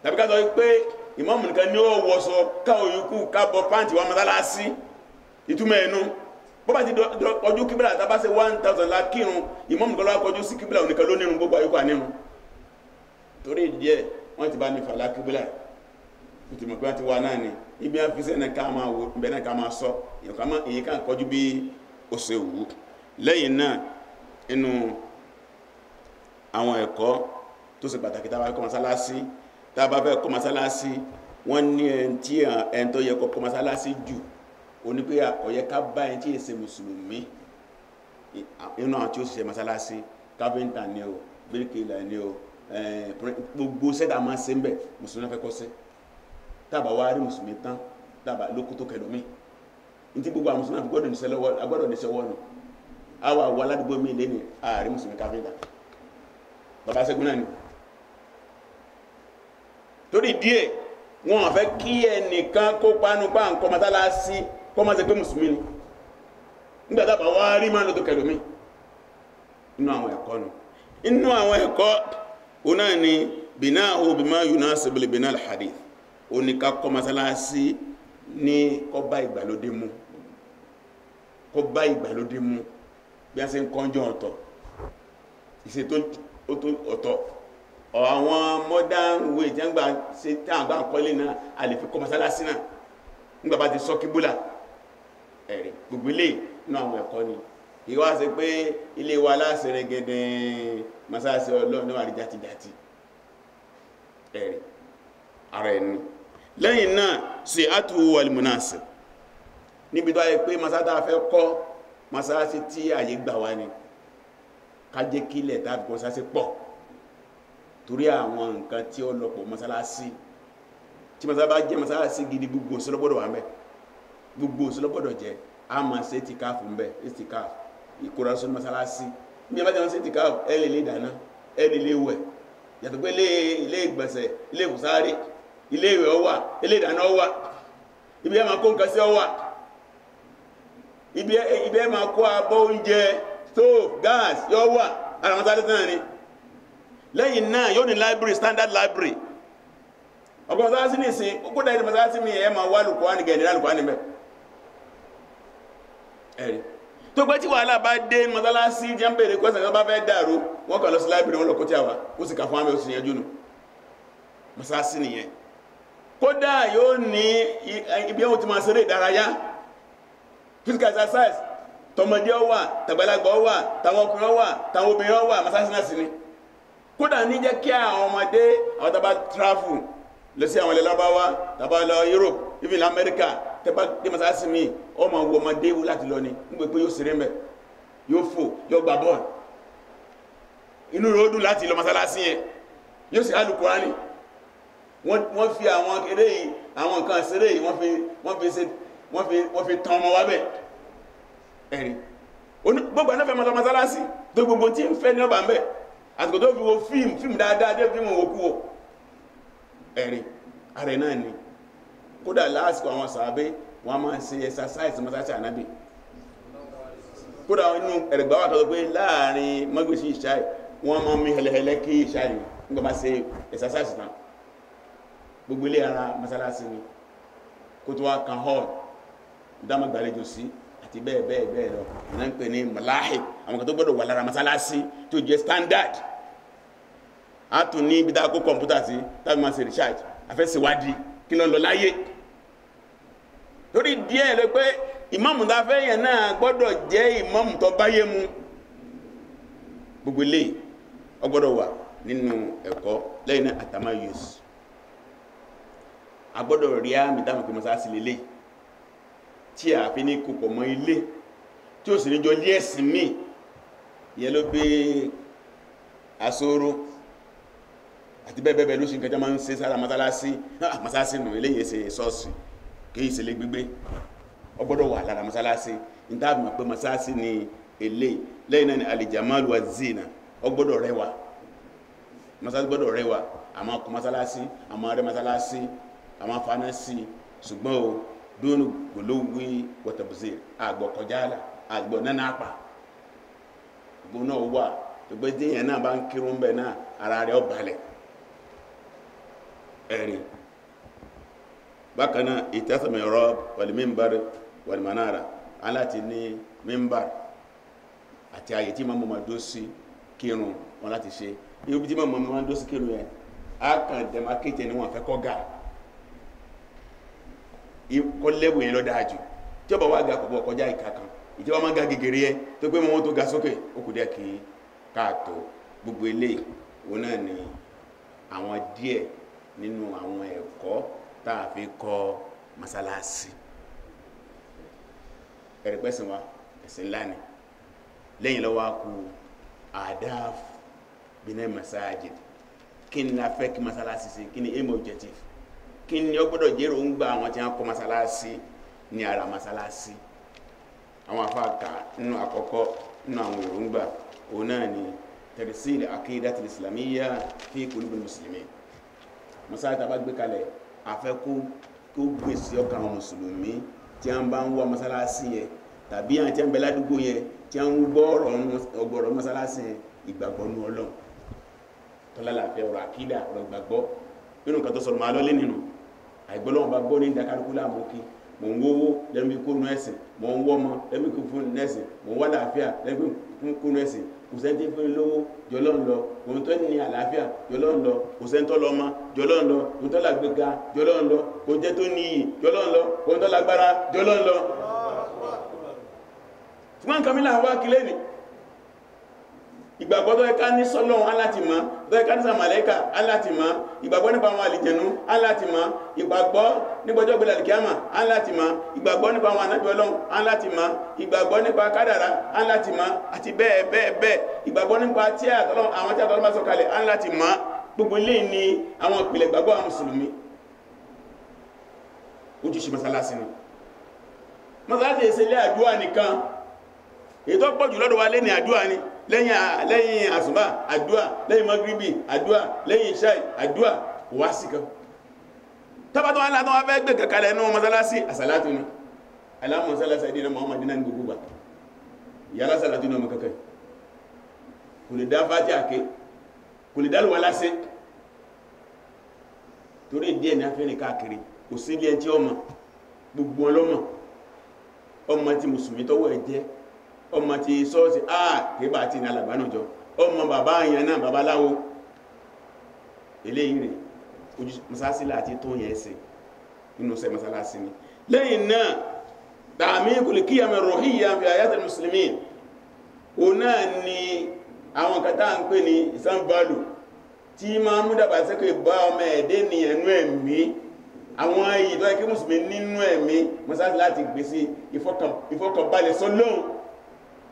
tàbí ká sọ pé ìmọ̀ nǹkan ní ó wọṣọ káwọn yòókù kábọ̀ pàǹtì wa mọ́sálásí ìtumọ̀ ẹnu bó bá ti kọjú kíbùlà tàbá ṣe 1000 la kírun ìmọ̀ nǹkan lọ́wọ́ kọjú sí kíbùlà oníkan ló nírun gbogbo àyíkọ́ ànírun torí díẹ̀ wọ́n ti bá ní fàlà kíbùlà ìtumọ̀ pé wọ́n ti wà náà ni ibi wọn fi sẹ́nà ká máa wò ibẹ̀ náà ká máa sọ èyí ká kọjú bí ó ṣe wù lẹ́yìn náà inú àwọn ẹ̀kọ́ tó ṣe pàtàkì tá a bá kọ́ mọ́sálásí tá a bá fẹ́ kọ́ mọ́sálásí wọ́n ní ẹni tó yẹ kọ́ mọ́sálásí jù ó ní pé ó yẹ ká bá ẹni tí yẹ ṣe mùsùlùmí inú àwọn tí ó ṣe mọ́sálásí káfíńtà ni o bíríkìlà ni o gbogbo sẹ́dá máa ṣe ń bẹ̀ mùsùlùmí fẹ́ kọ́ sí tábà wá rí mùsùlùmí tán tábà lókútó kẹlòmí ntí gbogbo àwọn mùsùlùmí agbọ́dọ̀ ní sẹ́wọ́ nù àwọn àwọn aládùúgbò mi lé ní ààrí mùsùlùmí káfíńtà bàbá Ṣẹ́gun náà ni torí díẹ̀ wọn fẹ́ kí ẹnìkan kó panu pa nǹkan mọ́sálásí kó má ṣe pé mùsùlùmí ni nígbà tábà wá rí máa lókútó kẹlòmí inú àwọn ẹ̀kọ́ nù inú àwọn ẹ̀kọ́ òun náà ni bina'u bima yunasibu li bina al-hadith ó ní ká kọ́ mọ́sálásí ní kó bá ìgbàlódé mu kó bá ìgbàlódé mu bí a ṣe ń kọ́njọ́ ọ̀tọ̀ ìṣètò ọ̀tọ̀ àwọn modern way tí wọ́n gbà ṣe tí àwọn gbà ń kọ́lé náà a lè fi kọ́ mọ́sálásí náà nígbà bá ti sọ kíbúlà ẹ̀rí gbogbo ilé inú àwọn ẹ̀kọ́ ni ìwá ṣe pé ilé wa láṣẹ rẹ̀ gẹ́gẹ́ mọ́sálásí ọlọ́run náà rí játijàti ẹ̀rí ara ẹni lẹ́yìn náà sí àtúwò alìmọ̀nàṣì níbi tó ayé pé masálásí fẹ́ kọ́ masálásí tí àyè gbà wá ní kájé kílẹ̀ tàbí kọ́ masálásí pọ̀ torí àwọn nǹkan tí ó lọ́pọ̀ masálásí tí masálásí bá jẹ́ masálásí gidi gbogbo òsìlọ́gbọ́dọ̀ wà mẹ́ gbogbo òsìlọ́gbọ́dọ̀ jẹ́ a máa ṣe tìkáàfù ń bẹ̀ ìtìkáàfù ìkórasọ́ masálásí bí ẹ bá jẹ́ wọn ṣe tìkáàfù ẹ lè dáná ẹni ilé wẹ̀ yàtọ̀ pé ilé ìgbọ̀nsẹ̀ ilé ìkùsáré ilé ìwẹ̀ ó wà ilé ìdáná ó wà ibi ẹ máa kó nǹkan sí ó wà ibi ẹ máa kó abọ́ oúnjẹ stove gas yóò wà ara wọn sáré náà ni lẹ́yìn náà yóò ní library standard library ọgbọ̀n mọ́sálásí ní ìsìn ó kódà ìdí mọ́sálásí mi ẹ máa wá lùkọ́ ní gẹ̀ẹ́nì lálùkọ́ ní mẹ́ ẹ̀rí tó pẹ́ tí wàhálà bá dé mọ́sálásí jẹ́ ń bèèrè kọ́sàn tó bá fẹ́ dàrú wọ́n kàn lọ sí library wọn lọ kó tí a wà ó sì kà fún àmì òsì yẹn jùnú mọ́sálásí nìyẹn kódà yóò ní ibi ẹ̀wọ̀n tí máa ṣeré ìdárayá physical exercise tọmọdé ó wà tàgbàlagbà ó wà tàwọn ọkùnrin ó wà tàwọn obìnrin ó wà mọ́sálásí náà sí ni kódà ní jẹ́ kí àwọn ọmọdé àwọn tàbá travel lọ sí àwọn ilẹ̀ lábáwá tàbá lọ Europe even America tẹ́bá dé mọ́sálásí mi ọmọ wo ọmọdé wú láti lọ ní nígbè pé yóò ṣeré mẹ́ yóò fò yóò gbà bọ́ọ̀lù inú rẹ̀ ó dùn láti lọ mọ́sálásí yẹn yóò sì hálù Kùránì wọ́n fi àwọn eré yìí àwọn nǹkan ṣeré yìí wọ́n fi tán ọmọ wábẹ̀ ẹ̀rí gbogbo ẹ̀nà fẹ́ mọ́ mọ́sálásí tó gbogbo tí ń fẹ́ ní ọba mẹ́ àtìkò tó fi wo fíìmù dáadáa dé fíìmù òkú wò ẹ̀rí ààrẹ náà ni kódà lásìkò àwọn sàábé wọ́n máa ń ṣe exercise mọ́sálásí ànábì kódà inú ẹ̀rẹ̀gbà wà tó pé láàrin mọ́gbèsí ìṣáì wọ́n máa ń mí hẹlẹhẹlẹ kí ìṣáì nígbà bá ṣe exercise náà gbogbo ilé ara mọ́sálásí ni kó tó wá kan hall dámàgbàlejò sí àti bẹ́ẹ̀ bẹ́ẹ̀ bẹ́ẹ̀ lọ ìná ń pè ní malahib àwọn kan tó gbọ́dọ̀ wà lára mọ́sálásí tó jẹ́ standard a tún ní ibi dákó kọmpútà sí tàbí máa ṣe research afẹ́síwádìí kí ló ń lọ láyé torí díẹ̀ lọ pé ìmáàmù tá fẹ́ yẹn náà gbọ́dọ̀ jẹ́ ìmáàmù tó báyé mu gbogbo ilé ó gbọ́dọ̀ wà nínú ẹ̀kọ́ lẹ́yìn náà àtàmáyùs a gbọ́dọ̀ rí àmì dáhùn pé mọ́sálásí lélẹ̀ tí a fi ní kòkò mọ́ ilé tí ó sì ní jọ lé ẹ̀sìn míì ìyẹn ló gbé asóró àti bẹ́ẹ̀bẹ́ẹ̀ ló ṣe nǹkan jẹ́ máa ń ṣe sára mọ́sálásí nù eléyìí ṣe ṣọ́ọ̀ṣì kìí ṣe lé gbígbé ó gbọ́dọ̀ wà lára mọ́sálásí ní táàbì mọ̀ pé mọ́sálásí ni èlé lẹ́yìn náà ni alìjàmálù wa zina ó gbọ́dọ̀ rẹwà mọ́sálásí gbọ́dọ̀ rẹwà àmọ́ ọkọ̀ mọ́sálásí àmọ́ rẹ mọ́sálásí àmọ́ fanásí ṣùgbọ́n o dónú gbòlówí wọ̀tàbùsí àgbọ̀ kọjáàlà àgbọ̀ náà náà gbogbo náà wà gbogbo déyàn náà bá ń kírun bẹ̀ náà ara rẹ̀ ó balẹ̀ ẹ̀rí bákanáà ìtẹ́sàmì ọ̀rọ̀ wàlìmímbàrí wàlìmánára aláti ní mímbàrí àti ààyè tí máa mọ́ dó sí kírun wọn láti ṣe ibi tí máa mọ́ dó sí kírun yẹn a kàn dẹ̀mákéjẹ ní wọn fẹ́ kọ́ gà kọ́ lẹ́wù yẹn lọ́dájú tí ó bá wá ga kọ̀bọ̀ kọjá ìkàkan ìjọba máa ga gègèrè ẹ tó pé mọ́ tó ga sókè ó kù dẹ́ kí káàtó gbogbo ilé òun náà ni àwọn díẹ̀ nínú àwọn ẹ̀kọ́ táà fi kọ́ masalasi ẹ̀rẹ̀pẹ́sìn wa ẹ̀sìn ńlá ni lẹ́yìn lọ́wọ́ kú adaf bínẹ́ masajid kí ni a fẹ́ kí masalasi sí kí ni aim objective kí ni ó gbọ́dọ̀ jẹ́rò ń gba àwọn tí wọ́n kọ́ masalasi ní ara masalasi àwọn afáàkà nínú àkọ́kọ́ nínú àwọn èròǹgbà òun náà ni tẹ̀rẹ̀síl àkídàtì islamiyya fi qulubil muslimin masalasi tàbá gbé kalẹ̀ afẹ́ kó gbèsè ọkàn àwọn mùsùlùmí tí a ń bá ń wá masalasi yẹn tàbí àwọn tí a ń bẹ ládùúgbò yẹn tí a ń gbọ́ ọ̀rọ̀ masalasi yẹn ìgbàgbọ́ nú Ọlọ́run tọ́lá làfẹ́ ọ̀rọ̀ àkídà ọ̀rọ̀ ìgbàgbọ́ nínú nǹkan tó sọ̀rọ̀ máa lọ́lé nínú àìgbọ́lọ́wọ́n bá gbọ́ ní ìdákàlùkù láàmókí mò ń wówó lẹ́nu bí kúrò ẹ̀sìn mò ń wọ́mọ lẹ́nu bí kúrò ẹ̀sìn mò ń wá láàfíà lẹ́nu bí kúrò ẹ̀sìn kò sẹ́ni tí ń fún lówó jọlọ́ ń lọ òun tó ní àlàáfíà jọlọ́ ń lọ kò sẹ́ni tó lọ ọmọ jọlọ́ ń lọ òun tó lágbèéga jọlọ́ ń lọ kò jẹ́ tó ní iyì jọlọ́ ń lọ òun tó lágbára jọlọ́ ń lọ. ṣùgbọ́n nǹkan mi là wá kílé ni ìgbàgbọ́ tó yẹ ká ní sọ́lọ́run aláti mọ̀ tó yẹ ká ní sàmàlẹ́kà aláti mọ̀ ìgbàgbọ́ nípa àwọn àlìjẹ̀nú aláti mọ̀ ìgbàgbọ́ nígbàjọ́ ìgbèlè àlìkíyàmà aláti mọ̀ ìgbàgbọ́ nípa àwọn ànábì Ọlọ́run aláti mọ̀ ìgbàgbọ́ nípa kádàrá aláti mọ̀ àti bẹ́ẹ̀ bẹ́ẹ̀ bẹ́ẹ̀ ìgbàgbọ́ nípa àwọn tí àtọ́lọ́ bá sọ̀kalẹ̀ aláti mọ̀ gbogbo ilé ní àwọn ìpìlẹ̀ ìgbàgbọ́ àwọn mùsùlùmí ojúṣe mọ́sálásí ni mọ́sálásí èsè ilé àdúrà nìkan èyí tó pọ̀ jù lọ́dọ̀ wa lé ní àdúrà ni lẹ́yìn àsùbá àdúà, lẹ́yìn magribi àdúà, lẹ́yìn ìṣáì àdúà, wá sí kan tọ́bátọ́ wá látọ́ wá fẹ́ gbé kẹkàlẹ̀ inú mọ́sálásí àsàlátù ni aláàmọ́sálásí ìdínà Muhammadina ní gbogbo gbà ìyálà sàlátù ní ọmọ kẹkẹ kò lè dá fàájì àké kò lè dálùwà lásẹ́ torí díẹ̀ ní afẹ́ ní káàkiri kò sí ilé ẹntí ọmọ gbogbo ọlọ́mọ ọmọ ti mùsùlùmí tọ́wọ́ ẹ̀ jẹ́ ọmọ ti sọ́ọ̀sì kébà àti ní alàgbánàjọ ọmọ bàbá àyàn náà babaláwo eléyìí rẹ̀ ojú masalasi láti tó yẹn ṣe nínú ṣe masalasi ni lẹ́yìn náà tààmí kùlì kíyàmẹ̀ rọ̀híyà fi àyàtẹ̀ mùsùlùmí o náà ni àwọn kàtà ń pè ní ìsánbálù tí máa mú dàbà sẹ́kẹ̀ bá ọmọ ẹ̀dẹ́ ní ẹnu ẹ̀mí àwọn ìtọ́ ẹkẹ́ mùsùlùmí nínú ẹ̀mí masalasi láti gbé sí ìfọkànbalẹ̀ sọ́lọ́hun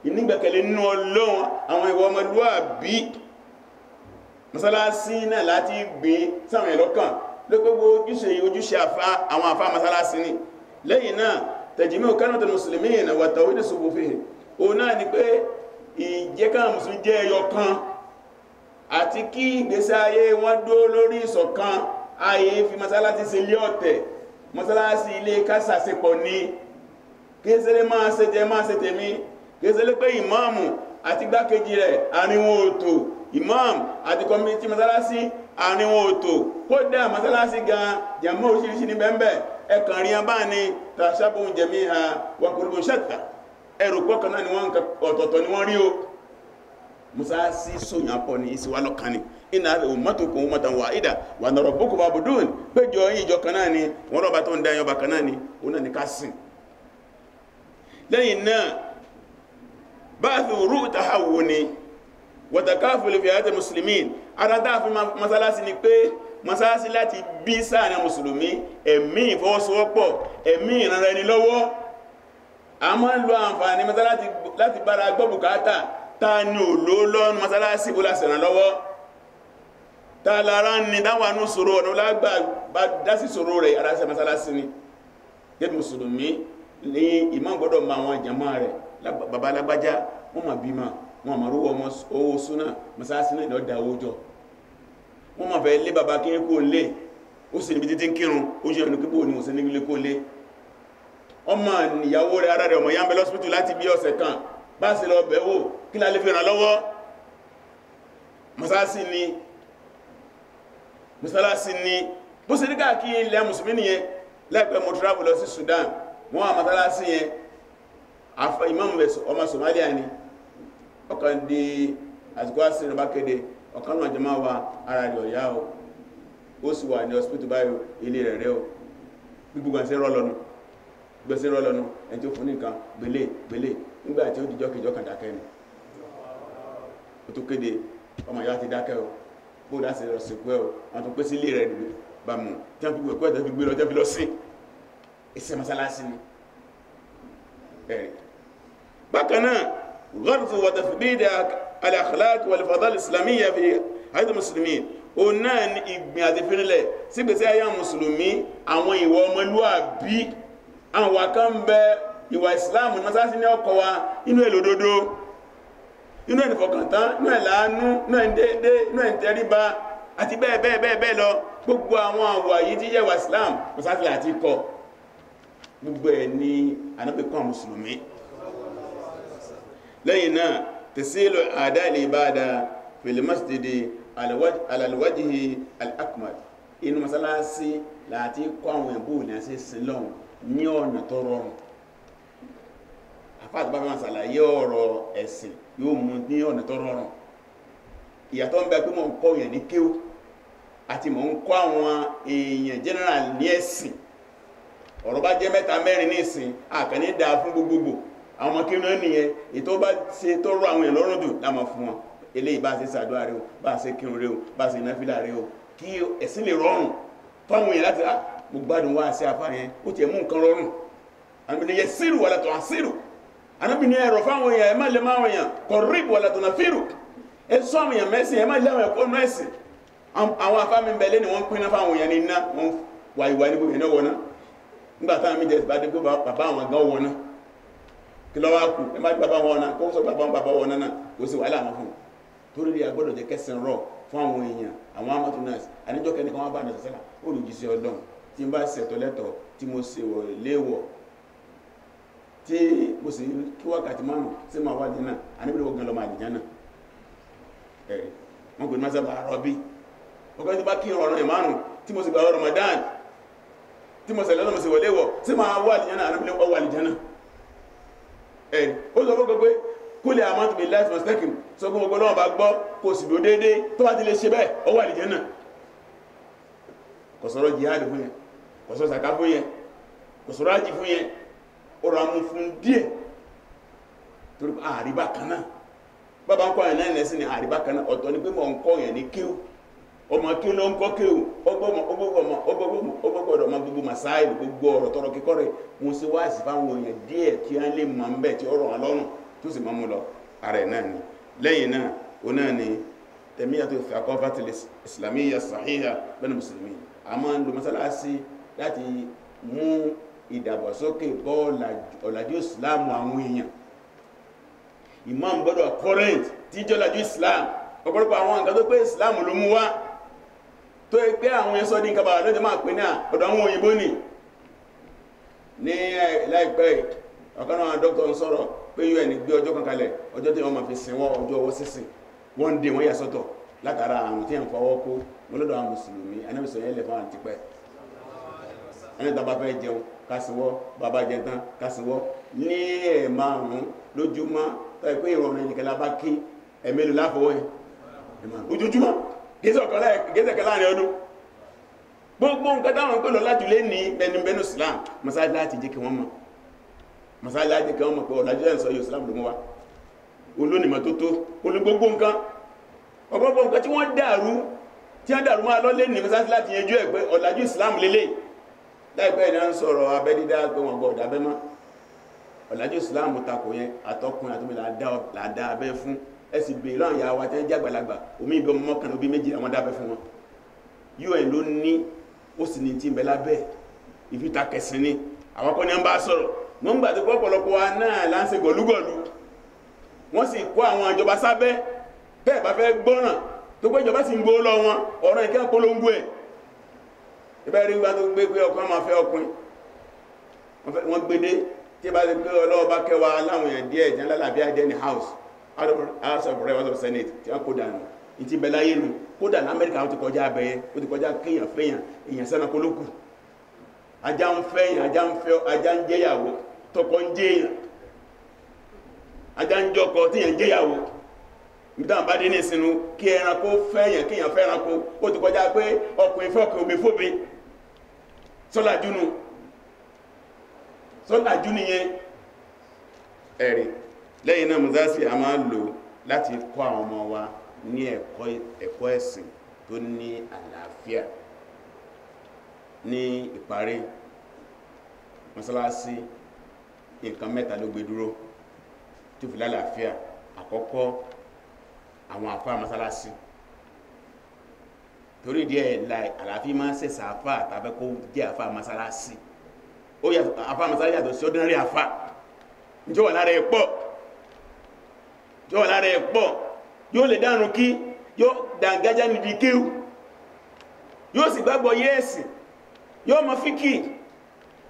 ìnígbẹ̀kẹ̀lé nínú Ọlọ́hun àwọn ìwà ọmọlúwàbí masalasi náà láti gbé sáwọn ẹ̀lọ́kàn ló gbogbo ojúṣe àwọn àfá masalasi ni lẹ́yìn náà tẹ̀jìmí kalimatul muslimin wa tawhid sufufihi o náà ni pé ìjẹ́ká mùsùlùmí jẹ́ ẹyọ kan àti kí ìgbésí ayé wọn dó lórí ìṣọ̀kan ayé fi masalasi ṣe ilé ọ̀tẹ̀ masalasi ilé kásàsepọ̀ ní kéèsẹ́lẹ́ máa ṣe jẹ máa ṣe tèmi kéèsẹ́lẹ́ pé ìmáàmù àti gbákejì rẹ̀ àríwọ̀n òtò imam àti community masalasi àríwọ̀n òtò kódà masalasi gan jẹmọ́ oríṣiríṣi ní bẹ́ẹ̀bẹ́ ẹkàn rí abá ní tàṣàbùn jẹmí ha wàkùrùbùn ṣẹ́ta ẹrù pọ́kàn náà ni wọ́n ọ̀tọ̀ọ̀tọ̀ ni wọ́n rí o masalasi sóyàn pọ̀ ní ìsìwá lọ́kàn ni iná ummatukum ummatan wahida wa ana rabbukum fa'budun péjọ ìjọ kan náà ni wọ́n lọ́ba tó ń dá ẹyọ bàkan náà ni ó náà ni ká sìn lẹ́yìn náà ba'thu ru'u tahawuni wàtàkáfùlù fi àyàtẹ̀ mùsùlùmí adádáàfin masalasi ni pé masalasi láti bí sáàrin mùsùlùmí ẹ̀mí ìfọwọ́sowọ́pọ̀ ẹ̀mí ìrànra ẹni lọ́wọ́ a máa ń lo àǹfààní masalasi láti bára gbọ́ bùkátà ta ni olóòlọ́nù masalasi bó láti ràn lọ́wọ́ ta lára ní dáwànú sòrò ọ̀nà lágbà bá dásí sòrò rẹ̀ aláṣẹ masalasi ni gẹ́gẹ́ mùsùlùmí ní ìmáàmù gbọ́dọ̀ ma àwọn jàmá rẹ̀ bàbá alágbájá wọ́n ma bí ma wọ́n ma rówó owó súnà masalasi náà lọ́dá owó jọ wọ́n ma fẹ́ lé bàbá kí kó lé ó sì níbi títí kírun ó ṣe ọ̀nà kíbò ní òsìn nílé kó lé ọmọ ìyàwó rẹ̀ ara rẹ̀ ọmọ yánbẹ̀ lọ́sípítù láti bí ọ̀sẹ̀ kan bá sì lọ bẹ̀wò kí lálé fi ràn lọ́wọ́ masalasi ni bó sì ní káàkiri ilẹ̀ mùsùlùmí nìyẹn lẹ́pẹ́ mo travel lọ sí Sudan wọ́n a masalasi yẹn afẹ́ imam ọmọ Somalia ni ọkàn di àsìkò àṣírí bá kéde ọ̀kan náà jẹmọ́ wa ara rẹ̀ ọ̀yá o ó sì wà ní hospital báyìí ilé rẹ̀ rẹ̀ o gbogbo ẹ̀sẹ̀ rọ́lọ́nu ẹni tí ó fún nìkan gbélé nígbà tí ó dìjọ́ kejọ́ kan dákẹ́ ni ó tó kéde ọmọ ìyá ti dákẹ́ o bó láti lọ sí pẹ́ o wọ́n tó pé sí ilé rẹ̀ bá mú tí wọ́n fi gbogbo ẹ̀kọ́ ìtẹ́fi gbé lọ tẹ́ fi lọ sí iṣẹ́ masalasi ni ẹ̀rì bákan náà gharzu wa tafbid al-akhlaq wal-fada'il al-islamiyya fi hayat al-muslimin o náà ni ìgbìn àti fínilẹ̀ sígbèsí ayé mùsùlùmí àwọn ìwà ọmọlúwàbí àwọn wà kan bẹ ìwà ìsìláàmù ní masáàsí ní ọkọ̀ wa inú èlòdodo inú ẹnìfọ̀kàntán inú ẹ̀láánú inú ẹ̀ndéédé inú ẹ̀ntẹ́ríba àti bẹ́ẹ̀ lọ gbogbo àwọn àwà yìí tí jẹ́ wà ìsìláàmù masáàsí àti kọ gbogbo ẹ̀ ní anábìkan mùsùlùmí lẹ́yìn náà tẹ̀sílò àdá ilẹ̀ ìbáadà fil masjidi ala al-wajhi al-akmal inú masalasi láti kọ́ àwọn ẹ̀bù ní àṣẹ sílọ́un ní ọ̀nà tó rọrùn àfáàtì bá máa ṣàlàyé ọ̀rọ̀ ẹ̀sìn yóò mú ní ọ̀nà tó rọrùn ìyàtọ̀ ń bẹ pé mọ̀ ń kọ́ èèyàn ní kéwú àti mọ̀ ń kọ́ àwọn èèyàn general ní ẹ̀sìn ọ̀rọ̀ bá jẹ́ mẹ́ta mẹ́rin ní ìsìn àkànní dáa fún gbogbogbò àwọn ọmọ kí náà nìyẹn ètò bá ṣe tó rọ àwọn èèyàn lọ́rùn jù láàmà fún wọn eléyìí bá ṣe ṣàdúrà rẹ o bá ṣe kírun rẹ o bá ṣe náfìlà rẹ o kí ẹ̀sìn lè rọrùn fáwọn èèyàn láti mo gbádùn wá sí afá yẹn ó tiẹ̀ mú nǹkan rọrùn àbìnrin yẹ sírù wà látọ̀ àsírù àbìnrin ẹ̀rọ fáwọn èèyàn ẹ má lè máwọn èèyàn kọ ríbù wà látọ̀ nàfírù ẹ sọ àwọn èèyàn mẹ́sìn ẹ má lé àwọn ẹ̀kọ́ nú ẹ̀sìn àwọn afá mi bẹ̀lẹ́ ni wọ́n pinná fáwọn èèyàn ní iná wọn wà ìwà níbo èèyàn wọ̀ náà nígbà táwọn mi jẹ ìbádé pé bàbá àwọn gan wọ̀ náà kí ló wá kù ẹ má bàbá wọn náà kó sọ bàbá wọn náà kò sí wàhálà wọn fún torí rí agbọ́dọ̀ jẹ́ kẹsàn rọ̀ fún àwọn èèyàn àwọn amọ́tò náà àníjọ́ kẹ́ni kan wá bá nàìjíríà sẹ́là olùjíṣẹ́ ọlọ́run tí n bá ṣètò lẹ́tọ̀ tí mo ṣe wọ̀ léèwọ̀ tí mo sì kí wákàtí márùn sí máa wá dínà àníbìrì ogun lọ́mọ àdìjá náà ẹ̀rí wọn kò ní máa sábà rọ bí ọkọ̀ tí bá kí ọ̀rọ̀ ẹ̀ márùn tí mo sì gbà Ramadan tí mo ṣẹlẹ̀ lọ́mọ sí wọlé wọ̀ sí máa wá àdìjá náà àníbìrì ọwọ́ àdìjá náà ẹ̀rí ó sọ fún gbogbo kúlẹ̀ àmọ́tò bí life must sọ fún gbogbo lọ́wọ́ bá gbọ́ kò sì lò déédéé tó bá ti lè ṣe bẹ́ẹ̀ ọwọ́ àdìjá náà kò sọ̀rọ̀ jihad fún yẹn kò sọ̀rọ̀ sàká fún yẹn kò sọ̀rọ̀ ájì fún yẹn ọ̀rọ̀ amú fún díẹ̀ torí àríbá kan náà bàbá ń kọ́ yẹn náà lẹ́sìn ní àríbá kan náà ọ̀tọ̀ ni pé mọ̀ ń kọ́ yẹn ní kíw ọmọ kíw ló ń kọ́ kíw ọgbọ́gbọ́dọ̀ ọmọ gbogbo masáìlì gbogbo ọ̀rọ̀ tọrọ kíkọ́ rẹ̀ mo ṣe wá sí fáwọn èèyàn díẹ̀ kí wọ́n lè mọ̀ ń bẹ̀ tí ọ̀rọ̀ wọn lọ́rùn tó sì mọ́ mú lọ ara ẹ̀ náà ni lẹ́yìn náà ó náà ni tẹ̀míyàtò thaqafati islamiyya sahiha bẹ́ẹ̀ mùsùlùmí a máa ń lo mọ́sálásí láti mú ìdàgbàsókè bọ́ ọ̀làjú ìsìláàmù àwọn èèyàn imam gbọ́dọ̀ current tí jẹ́ ọ̀làjú ìsìláàmù ọ̀pọ̀lọpọ̀ àwọn nǹkan tó pé ìsìláàmù ló mú wá tó yẹ pé àwọn ẹ̀sọ́ ní nǹkan bàbá lọ́jọ́ máa pè ní ọ̀dọ̀ àwọn òyìnbó ní láìpẹ́ ọ̀kan náà dókítà ń sọ̀rọ̀ pé UN gbé ọjọ́ kan kalẹ̀ ọjọ́ tí wọ́n máa fi sìn wọ́n ọjọ́ ọwọ́ sísìn one day wọ́n yà sọ́tọ̀ látara àwọn tí wọ́n fọwọ́ kó mọ́lọ́dọ̀ àwọn mùsùlùmí anábìsọ̀ yẹn lẹ̀ fún àwọn tipẹ́ ẹni tó bá fẹ́ jẹun kásìwọ́ bàbá jẹ tán kásìwọ́ ní ẹ̀ẹ̀márùn-ún lójúmọ́ tó yẹ pé ìrọ̀rùn ẹnìkẹ́lá bá kí ẹ̀mẹ́lò láfọwọ́ ẹ̀ ojoojúmọ́ gẹ́sẹ̀ kẹlá ní ọdún gbogbo nǹkan táwọn pẹ̀lú láti lé ní bẹnubẹnu Islam masáàlì láti jẹ́ kí wọ́n mọ̀ masáàlì láti jẹ́ kí wọ́n mọ̀ pé ọ̀làjú ẹ̀sọ́ yóò Islam ló mú wa olónìmọ̀ tó tó olùgbogbo nǹkan ọ̀pọ̀lọpọ̀ nǹkan tí wọ́n dàrú máa lọ́lé ní masáàlì láti yẹjú ẹ̀ pé ọ̀làjú Islam lélẹ̀ láìpẹ́ ìdá ń sọ̀rọ̀ abẹ́dídá pé wọ́n gbọ́ ọ̀dà abẹ́mọ́ ọ̀làjú Islam takò yẹn àtọkùnrin àtọmọ làdá abẹ́ fún ẹsì bèèrè láwọn ìyá wa tẹ́ jẹ́ àgbàlagbà omi ìbí ọmọ mọ́kànlá obi méjì àwọn dábẹ́ fún wọn UN ló ní ó sì ní tí ń bẹ lábẹ́ ìfitakẹsìn ni àwọn akọni ń bá sọ̀rọ̀ wọ́n ń gbà tó pọ̀pọ̀lọpọ̀ wa náà láǹṣe gọ̀lúgọ̀lú wọ́n sì kó àwọn ìjọba sábẹ́ bẹ́ẹ̀ bá fẹ́ gbọ́ràn tó pé ìjọba sì ń gbó lọ wọn ọ̀rọ̀ ìkẹ́ polongo ẹ̀ ìbẹ́ rí gbá tó gbé pé ọkùnrin máa fẹ́ ọkùnrin wọ́n gbédé tí bá ti pé ọlọ́wọ́ bá kẹwàá láwọn èèyàn díẹ̀ jẹ́ lálàbíà jẹ́ ní house of Reps of Senate tí wọ́n kó dànù ìtì bẹ̀ láyé nù kódà ní Amẹ́ríkà wọ́n ti kọjá abẹ́yẹ ó ti kọjá kéèyàn fẹ́yàn èèyàn sẹ́nà kólókù ajá ń fẹ́yàn ajá ń jẹ́yàwó tọkọ ń jẹ́yàn ajá ń jọkọ tíyàn jẹ́yàwó nígbà bá dé ní ìsinú kí ẹranko fẹ́yàn kéèyàn fẹ́ranko ó ti kọjá pé ọkùnrin fọ́kùnrin omi fóbi sọ́làjú nìyẹn ẹ̀rí lẹ́yìn náà mùsásí a máa lò láti kọ́ àwọn ọmọ wa ní ẹ̀kọ́ ẹ̀sìn tó ní àlàáfíà ní ìparí mọ́sálásí nǹkan mẹ́ta ló gbé dúró tó fi lálàáfíà àkọ́kọ́ àwọn àfá mọ́sálásí torí díẹ̀ àlàáfíà máa ń sẹ̀sà àfá àtàbẹ́ kó jẹ́ àfá mọ́sálásí ó yà àfá mọ́sálásí yàtọ̀ sí ordinary àfá níjọ́ wà lára ẹ̀ pọ̀ yóò lè dánù kí yóò dàngájá níbi kíw yóò sì gbàgbọ́ yẹ́ẹ̀sì yóò mọ fíkì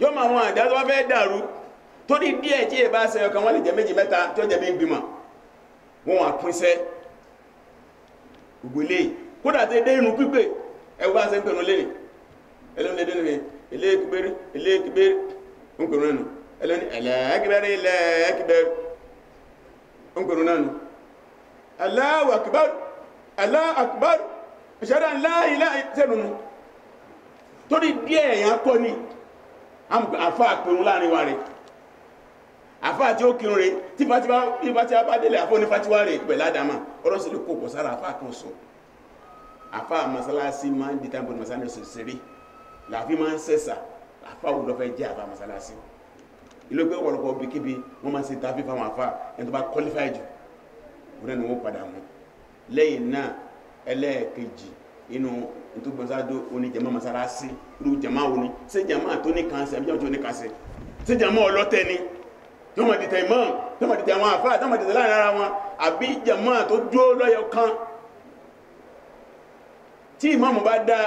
yóò mọ àwọn àdá tó wá fẹ́ dàrú tó ní díẹ̀ tí èbá ṣe ọkàn wọ́n lè jẹ́ méjì mẹ́ta tí ó jẹ́ bí gbìmọ̀ wọ́n wà pínṣẹ́ ògbélé kódà tẹ́ dé inú pípé ẹwà ṣe ń pẹ̀rún lẹ́nì ẹlẹ́nìdẹ́nì eléèkìbẹ́rẹ́ ń pẹ̀rún ẹnu ẹlẹ́ni ẹlẹ́ẹ̀kìbẹ́rẹ́ ń pẹ̀rún náà Allahu akbar Allahu akbar ashhadu an la ilaha illallah torí díẹ̀ èèyàn kọ́ ní àfá àpẹrún láàrin wa rẹ̀ àfá tí ó kírun rẹ̀ tí fàtíwá bá délẹ̀ àfọ́ ní fàtíwá rẹ̀ pẹ̀lú àdámà ọ̀rọ̀ sí ló kò pọ̀ sára àfá kan sọ àfá masalasi máa ń dìtà bọ̀dọ̀ masalasi sẹ̀rí láàfí máa ń sẹ́sà àfá wù lọ́fẹ́ jẹ́ àfá masalasi ilé pé ọ̀pọ̀lọpọ̀ bíkíbi wọ́n máa ń ṣe tàbí fáwọn àfá ẹni tó bá qualify jù wọ́n ni wọ́n padà mú lẹ́yìn náà ẹlẹ́ẹ̀kejì inú ìtúgbọ́nsádó oníjẹmọ́ masalasi irú jẹmọ́ òní ṣé jẹmọ́ tó ní kànsẹ̀ àbí jẹmọ́ tó ní kànsẹ̀ ṣé jẹmọ́ ọlọ́tẹ̀ ni tí wọ́n máa dìtẹ̀ imam tí wọ́n máa dìtẹ̀ àwọn àfáà tí wọ́n máa dìtẹ̀ láàrin ara wọn àbí jàmáà tó dúró lọ́yọ̀ kan tí imam bá dá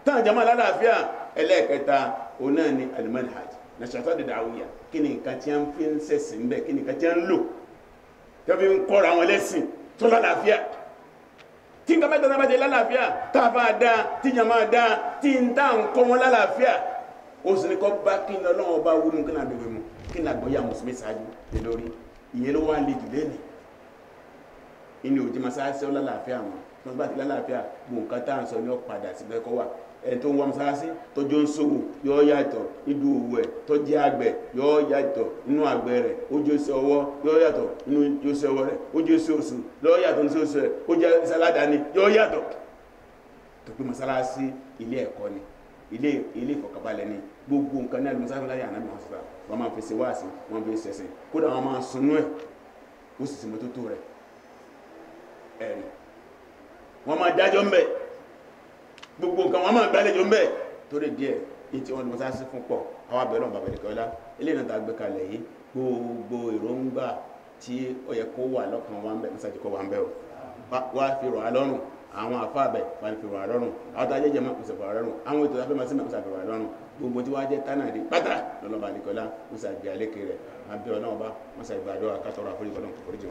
tán jàmáà lálàáfíà ẹlẹ́ẹ̀kẹta òun náà ni al-manhaj nashatat ad-da'wiyya kí ni nǹkan tí wọ́n fi ń sẹ̀sìn bẹ́ẹ̀ kí ni nǹkan tí wọ́n ń lò tí wọ́n fi ń kọ́ra wọn lẹ́sìn tó lálàáfíà tí nǹkan mẹ́ta náà bá jẹ́ lálàáfíà táàfà dá tí jàmáà dá tí ń dá nǹkan wọn lálàáfíà ó sì ní kọ́ bá kí ni Ọlọ́run bá wú mu kí ni àbẹ̀wẹ̀ mu kí ni àgbọ̀yà mùsùlùmí ṣáájú lé lórí ìyẹn ló wá lè jù lẹ́nìí inú òjì masáàsì ó lálàáfíà wọn tí wọ́n bá ti lálàáfíà gbogbo nǹkan tá à ń sọ ní ọ̀padà sí lẹ́kọ́ wà ẹni tó ń wá masáàsì tọ́jú ń sòwò yóò yàtọ̀ níbi òwò ẹ̀ tó jẹ́ àgbẹ̀ yóò yàtọ̀ nínú àgbẹ̀ rẹ̀ ó jẹ́ sí ọwọ́ yóò yàtọ̀ nínú jẹ́ sí ọwọ́ rẹ̀ ó jẹ́ sí oṣù yóò yàtọ̀ ní sí oṣù rẹ̀ ó jẹ́ sáládàáni yóò yàtọ̀ tó pé masáàsì ilé ẹ̀kọ́ ni ilé ìfọ̀kànbalẹ̀ ni gbogbo nǹkan náà masáàsì láyé ànábì wọn sọ̀rọ̀ wọn máa fi ṣe wáàsí wọn fi ṣẹ̀sìn kódà wọn máa sunú ẹ̀ ó sì sì mọ́tótó rẹ̀ ẹ̀rí wọ́n máa dájọ́ ń bẹ̀ gbogbo nǹkan wọ́n máa gbálẹ́jọ́ ń bẹ̀ torí díẹ̀ ní tí wọ́n lọ sáà sí fún pọ̀ àwọn abẹ́rẹ́ ọ̀bà bẹ̀rẹ̀ kọ́lá ilé náà ta gbé kalẹ̀ yìí gbogbo èròǹgbà tí ó yẹ kó wà lọ́kàn wa ń bẹ̀ mọ́sáàjì kó wà ń bẹ̀ o wá fi rọ̀ á lọ́rùn àwọn àfa àbẹ̀ wà fi rọ̀ á lọ́rùn àwọn tó ajẹ́ jẹ́ mọ́sà fi rọ̀ á lọ́rùn àwọn ètò abẹ́ mọ́sà fi rọ̀ á lọ́rùn gbogbo tí wàá jẹ́ tánàdé pátá lọ́lọ́ba àlekọ́lá mọ́sà gbé àlékè rẹ̀ abẹ́ ọ̀nà ọba mọ́sà ìgbàdo akátọ́rọ̀ àforíjì